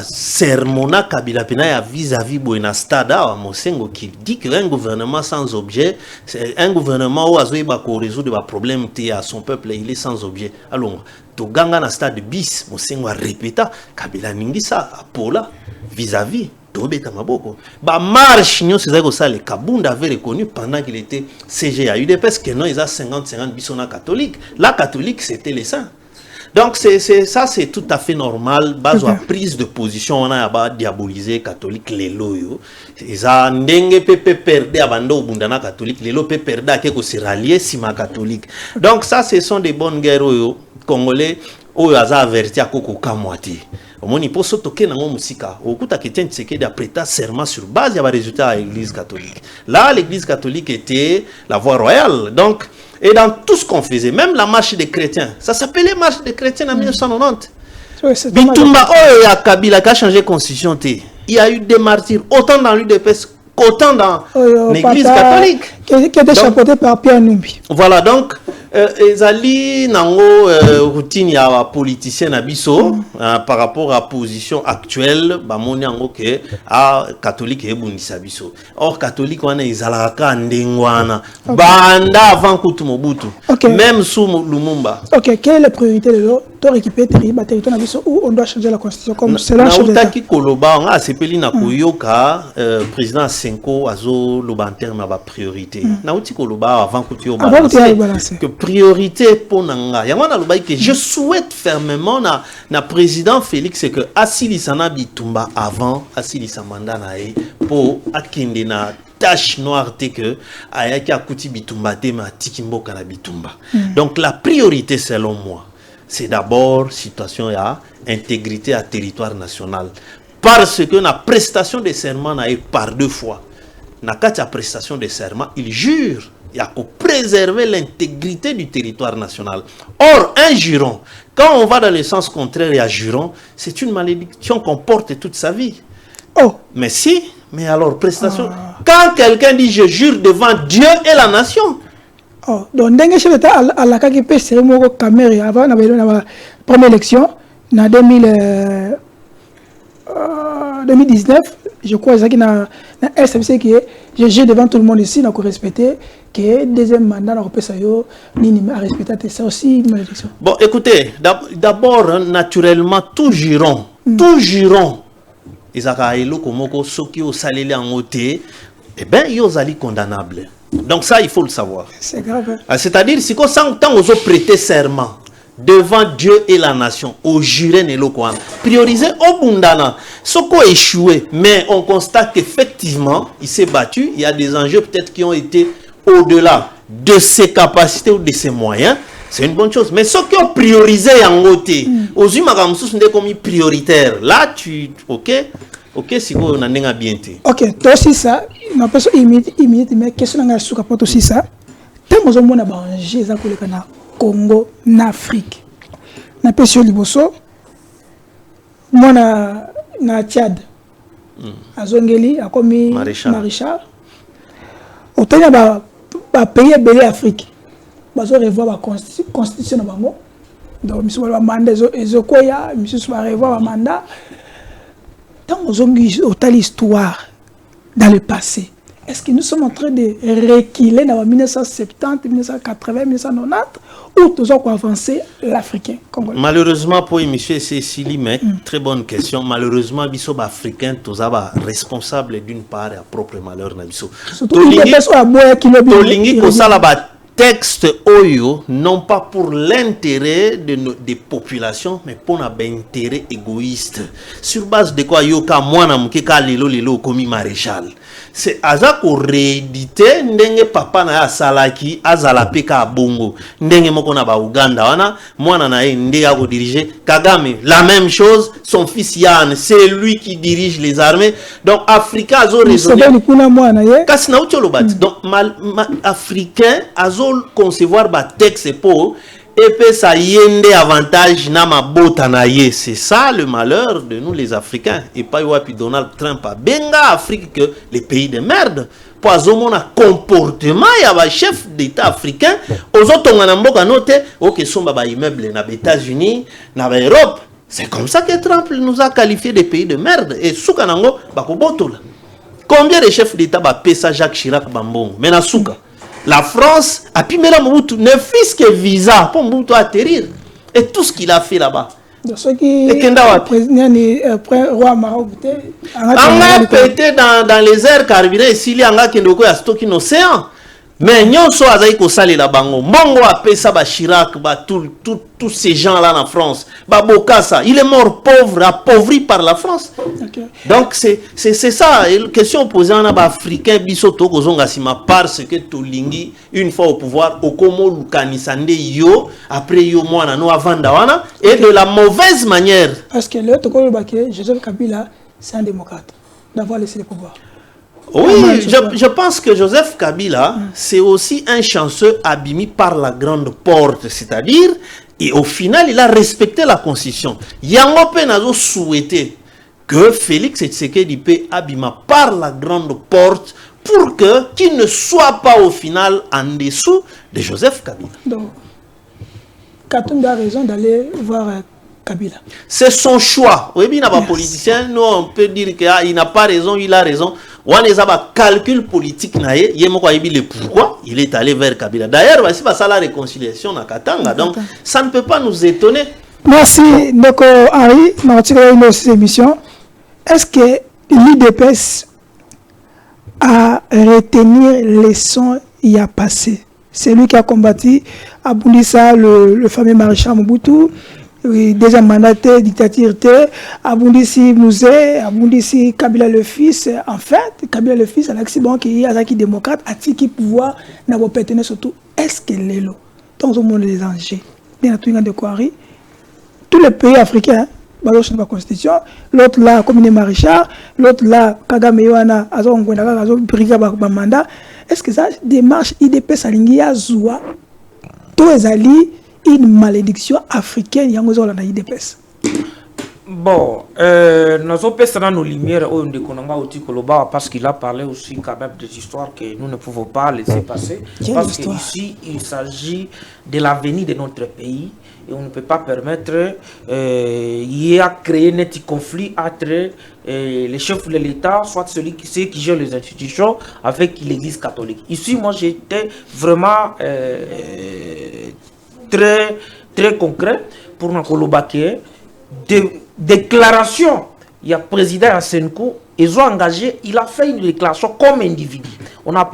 Sermona Kabila Pena vis-à-vis Buena Stada Mosengo qui dit qu'un gouvernement sans objet, c'est un gouvernement où Azoïba ko résoudre des problèmes à son peuple, il est sans objet. Alors, to ganga na stade bis, Mosengo a répété Kabila Ningisa Apola vis-à-vis Tobeta Maboko. Marche Nyon César le Kabunda avait reconnu pendant qu'il était CGA. UDPS que non, ils ont 50-50 bisona catholique. La catholique c'était les saints. Donc ça c'est tout à fait normal. Base à prise de position on a diabolisé catholique les loyaux. Ils ont ndenge pepe perdre abando bundana catholique les loyaux pepe perdre que se rallier sima catholique. Donc ça ce sont des bonnes guerres congolais où ils ont averti à Koko Kamwati. Au il faut se toquer dans musika. Au coup t'inquiète c'est que d'après serment sur base il y a des résultats à l'église catholique. Là l'église catholique était la voie royale. Donc et dans tout ce qu'on faisait, même la marche des chrétiens, ça s'appelait marche des chrétiens en 1990. Bitumba et à Kabila qui a changé de constitution, il y a eu des martyrs autant dans l'UDPS qu'autant dans l'église catholique. Qui était chapeauté par Pierre Numbi. Voilà donc, ezali nango routine ya politicien na biso par rapport à position actuelle bamoni yango ke catholique ebundisa biso. Or catholique wana ezalaka ndengwana banda avant kutu Mobutu même sous Lumumba. OK, quelle est la priorité de l'eau to récupérer territoire na biso où on doit changer la constitution comme selon chef d'État. Ki koloba nga sepeli na koyoka président Senko azo loba en terme ba priorité. Na uti koloba avant kutu yo balancer que priorité pour nanga. Yango na loba que je souhaite fermement na président Félix c'est que asilisana bitumba avant asilisa mandat na e pour akende na tâche noire te que ayaki akuti bitumba te ma tikimboka na bitumba. Donc la priorité selon moi c'est d'abord situation ya intégrité à territoire national parce que la prestation de serment na par 2 fois na kati ya prestation de serment il jure il y a pour préserver l'intégrité du territoire national. Or un juron quand on va dans le sens contraire et à juron c'est une malédiction qu'on porte toute sa vie. Mais si mais alors prestation quand quelqu'un dit je jure devant Dieu et la nation. Donc ndenge chef d'État à la kaki pe seremo caméra avant na première élection na 2019 je crois ça qui na SMC qui est je jure devant tout le monde ici na ko respecter que deuxième mandat na ko pesa yo nini à respecter ça aussi une malédiction. Bon écoutez d'abord naturellement tout juron ezaka eloko moko soki o saleli en oté yo zali condamnable. Donc ça, il faut le savoir. C'est grave. C'est-à-dire, si quand on a prêté serment devant Dieu et la nation, au juré Nelokwan, prioriser au Bundana, ce qu'on a échoué, mais on constate qu'effectivement, il s'est battu, il y a des enjeux peut-être qui ont été au-delà de ses capacités ou de ses moyens, c'est une bonne chose. Mais ceux qui ont priorisé en côté, aux humains comme prioritaire, là, OK, si vous n'avez bien été. OK, toi aussi ça, ma personne immédiate, mais question n'a pas pour aussi ça. Tant que on a bangé ça pour le Congo, en Afrique, na personne liboso, moi na Tchad, à Zongeli, à commis Maréchal. Autant y a pays belé Afrique, bazo revoir la constitution na bango. Donc monsieur va mandat ezokoya, monsieur va revoir la mandat. Tant qu'on a l'histoire dans le passé, est-ce que nous sommes en train de reculer dans 1970, 1980, 1990 ou nous avons avancé l'Africain congolais? Malheureusement, pour monsieur Cécilie, mais très bonne question. Malheureusement, les Africains sont responsables d'une part et à propre malheur. Texte Oyo, non pas pour l'intérêt des populations, mais pour l'intérêt égoïste. Sur base de quoi yoka mwana mukeka lelo komi maréchal. C'est aza ko rééditer ndenge papa na salaki azala peka bongo. Ndenge moko na ba Uganda wana mwana na nde ya ko diriger Kagame. La même chose, son fils Yann, c'est lui qui dirige les armées. Donc Africa azo raisonner. Kasi na uti lobati. Donc africain azo concevoir ba texte pour et puis ça yende avantage na mabota na ye. C'est ça le malheur de nous les Africains. Et pas yoapi Donald Trump a benga Afrique que les pays de merde. Poison mon comportement ya ba chef d'État africain aux autres on a mboka note OK somba ba immeuble na États-Unis na Europe. C'est comme ça que Trump nous a qualifié de pays de merde et souka nango ba ko botola. Combien de chefs d'État ba pesa Jacques Chirac bambon mais na souka la France a pu mettre Mobutu ne fils que visa pour Mobutu atterrir et tout ce qu'il a fait là-bas. Donc ce qui est roi Maroc pété dans les airs carburants et s'il y a un qui est stocké dans l'océan. Mais nous sommes allés là bango mongo a ça ba Chirac ba tous ces gens là en France ba Bokassa il est mort pauvre appauvri par la France. Donc c'est ça la question posée en africain bisoto kozonga sima parce que tolingi une fois au pouvoir okomo lukanisande yo après yo mwana no avanda wana et de la mauvaise manière parce que le tokolo baké Joseph Kabila c'est un démocrate d'avoir laissé le pouvoir. Oui, je pense que Joseph Kabila, c'est aussi un chanceux abîmé par la grande porte, c'est-à-dire, et au final, il a respecté la Constitution. Yango Penazo souhaitait que Félix Tshisekedi peut abîmer par la grande porte pour qu'il ne soit pas au final en dessous de Joseph Kabila. Donc, Katumbi a raison d'aller voir Kabila. C'est son choix. Oui, il n'a pas politicien. Nous, on peut dire qu'il n'a pas raison, il a raison. On a un calcul politique. Pourquoi il est allé vers Kabila. D'ailleurs, c'est pas ça la réconciliation à Katanga. Donc, ça ne peut pas nous étonner. Merci, donc Henri. Nous retirons cette émission. Est-ce que l'IDPS a retenir les sons il a passé? C'est lui qui a combattu Aboundissa, le fameux maréchal Mobutu. Deuxième mandat, dictature, Aboundissi Mouzé, Aboundissi Kabila le fils. En fait, Kabila le fils, Alexis Bon, qui est démocrate, a qui pouvoir n'a pas pertenir surtout. Est-ce que les lots, dans le monde des enjeux, de Kouari, tous les pays africains, la constitution, l'autre là, comme une maréchal, l'autre là, Kagame Yoana, Azon Gwendaka, Azon Briga Mandat. Est-ce que ça démarche IDP Salingi Azoua, tous les alliés, une malédiction africaine, il y a un IDPS. Bon, nous avons nos lumières parce qu'il a parlé aussi quand même des histoires que nous ne pouvons pas laisser passer. Parce qu'ici, il s'agit de l'avenir de notre pays et on ne peut pas permettre il y a créé un petit conflit entre les chefs de l'État, soit ceux qui gèrent les institutions avec l'Église catholique. Ici, moi, j'étais vraiment très concret pour Nakolobaké. Des déclarations, il y a président Asenko, ils ont engagé, il a fait une déclaration comme individu.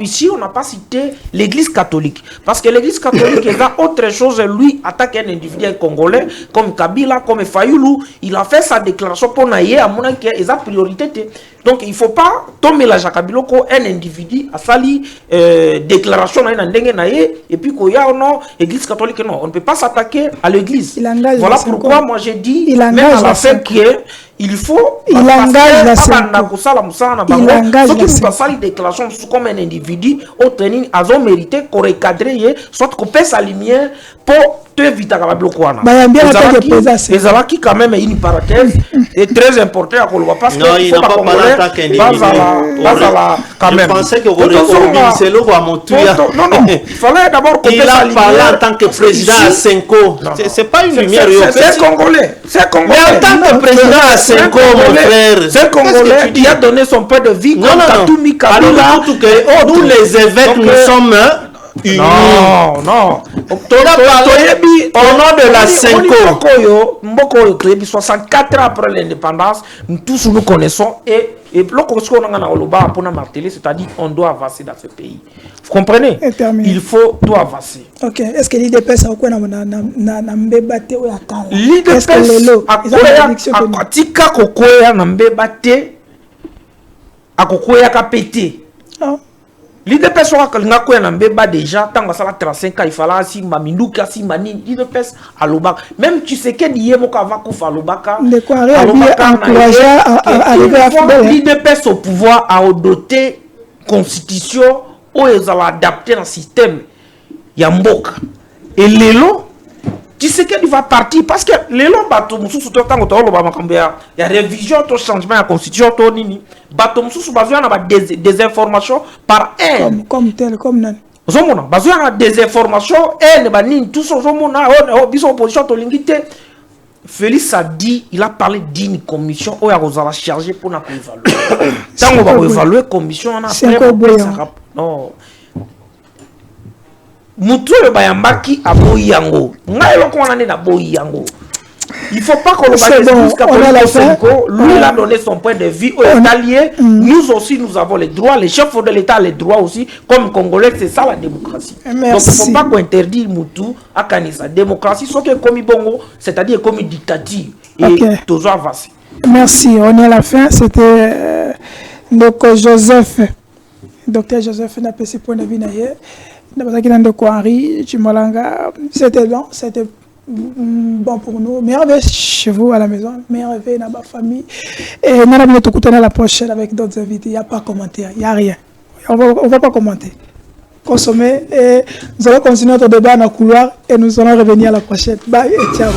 Ici, on n'a pas cité l'église catholique. Parce que l'église catholique, il a autre chose, lui, attaque un individu congolais, comme Kabila, comme Fayoulou. Il a fait sa déclaration pour Naye, à mon avis, il a priorité. Donc, il ne faut pas tomber la Jacabilo, un individu a sali déclaration, et puis qu'il y a l'église catholique, non. On ne peut pas s'attaquer à l'église. Voilà pourquoi moi j'ai dit, même à la fin, il faut. Il engage la déclaration comme un individu au training a mérité qu'on recadre soit qu'on paie sa lumière pour te éviter à la bloquer. Les Alaki quand même une parenthèse est très important à Koloba parce que il n'a pas parlé en tant qu'individu. Je pensais que c'est le roi Montouya. Non, il fallait d'abord qu'on il a parlé en tant que président à Senko. C'est pas une lumière. C'est congolais. Mais en tant que président à Senko, mon frère, c'est congolais qui a donné son peu de vie comme Katoumi Kabila. Nous les évêques, nous sommes unis. Non. Au nom de la Senko. Mboko 64 ans après l'indépendance, nous tous nous connaissons et c'est-à-dire qu'on doit avancer dans ce pays. Vous comprenez? Il faut tout avancer. Ok. Est-ce que l'IDPS a quoi dans Mbébate ou Yakala? L'IDPS a quoi tika kokoya na Mbébate a kokoya kapete. L'IDPS a quoi na Mbeba déjà tant que ça la 35 ans il fallait asi maminduki asi mani l'IDPS à Lubaka même tu sais que dié mo ka va kufa Lubaka l'IDPS au pouvoir a doté constitution où ils ont adapté dans système Yamboka et l'élo tu sais qu'il va partir parce que l'élo bateau mususu to tango to loba makambia ya révision to changement de constitution to nini bateau mususu bazwa na des informations par un comme nan zomona bazwa na des informations et ba nini tout so zomona biso opposition to lingite Félix a dit, il a parlé d'une commission où il a chargé pour nous évaluer. Tant on va évaluer commission, on a non. Moutou le bayambaki a boyango. Ngaïlo qu'on a né na boyango. Il ne faut pas qu'on le batte jusqu'à lui, il a donné son point de vue aux Italiens. Nous aussi, nous avons les droits. Les chefs de l'État ont les droits aussi. Comme Congolais, c'est ça la démocratie. Merci. Donc, il ne faut pas qu'on interdise Moutou à Kanisa. Démocratie, ce qui est comme Bongo, c'est-à-dire comme une dictature. Et toujours avancé. Merci. On est à la fin. C'était donc Joseph. Docteur Joseph n'a pas ses points de vue d'ailleurs. C'était bon. C'était bon pour nous. Merveille chez vous à la maison, merveille dans ma famille. Et nous allons nous écouter la prochaine avec d'autres invités. Il n'y a pas de commentaire, il n'y a rien. On va pas commenter. Consommer et nous allons continuer notre débat dans le couloir et nous allons revenir à la prochaine. Bye et ciao.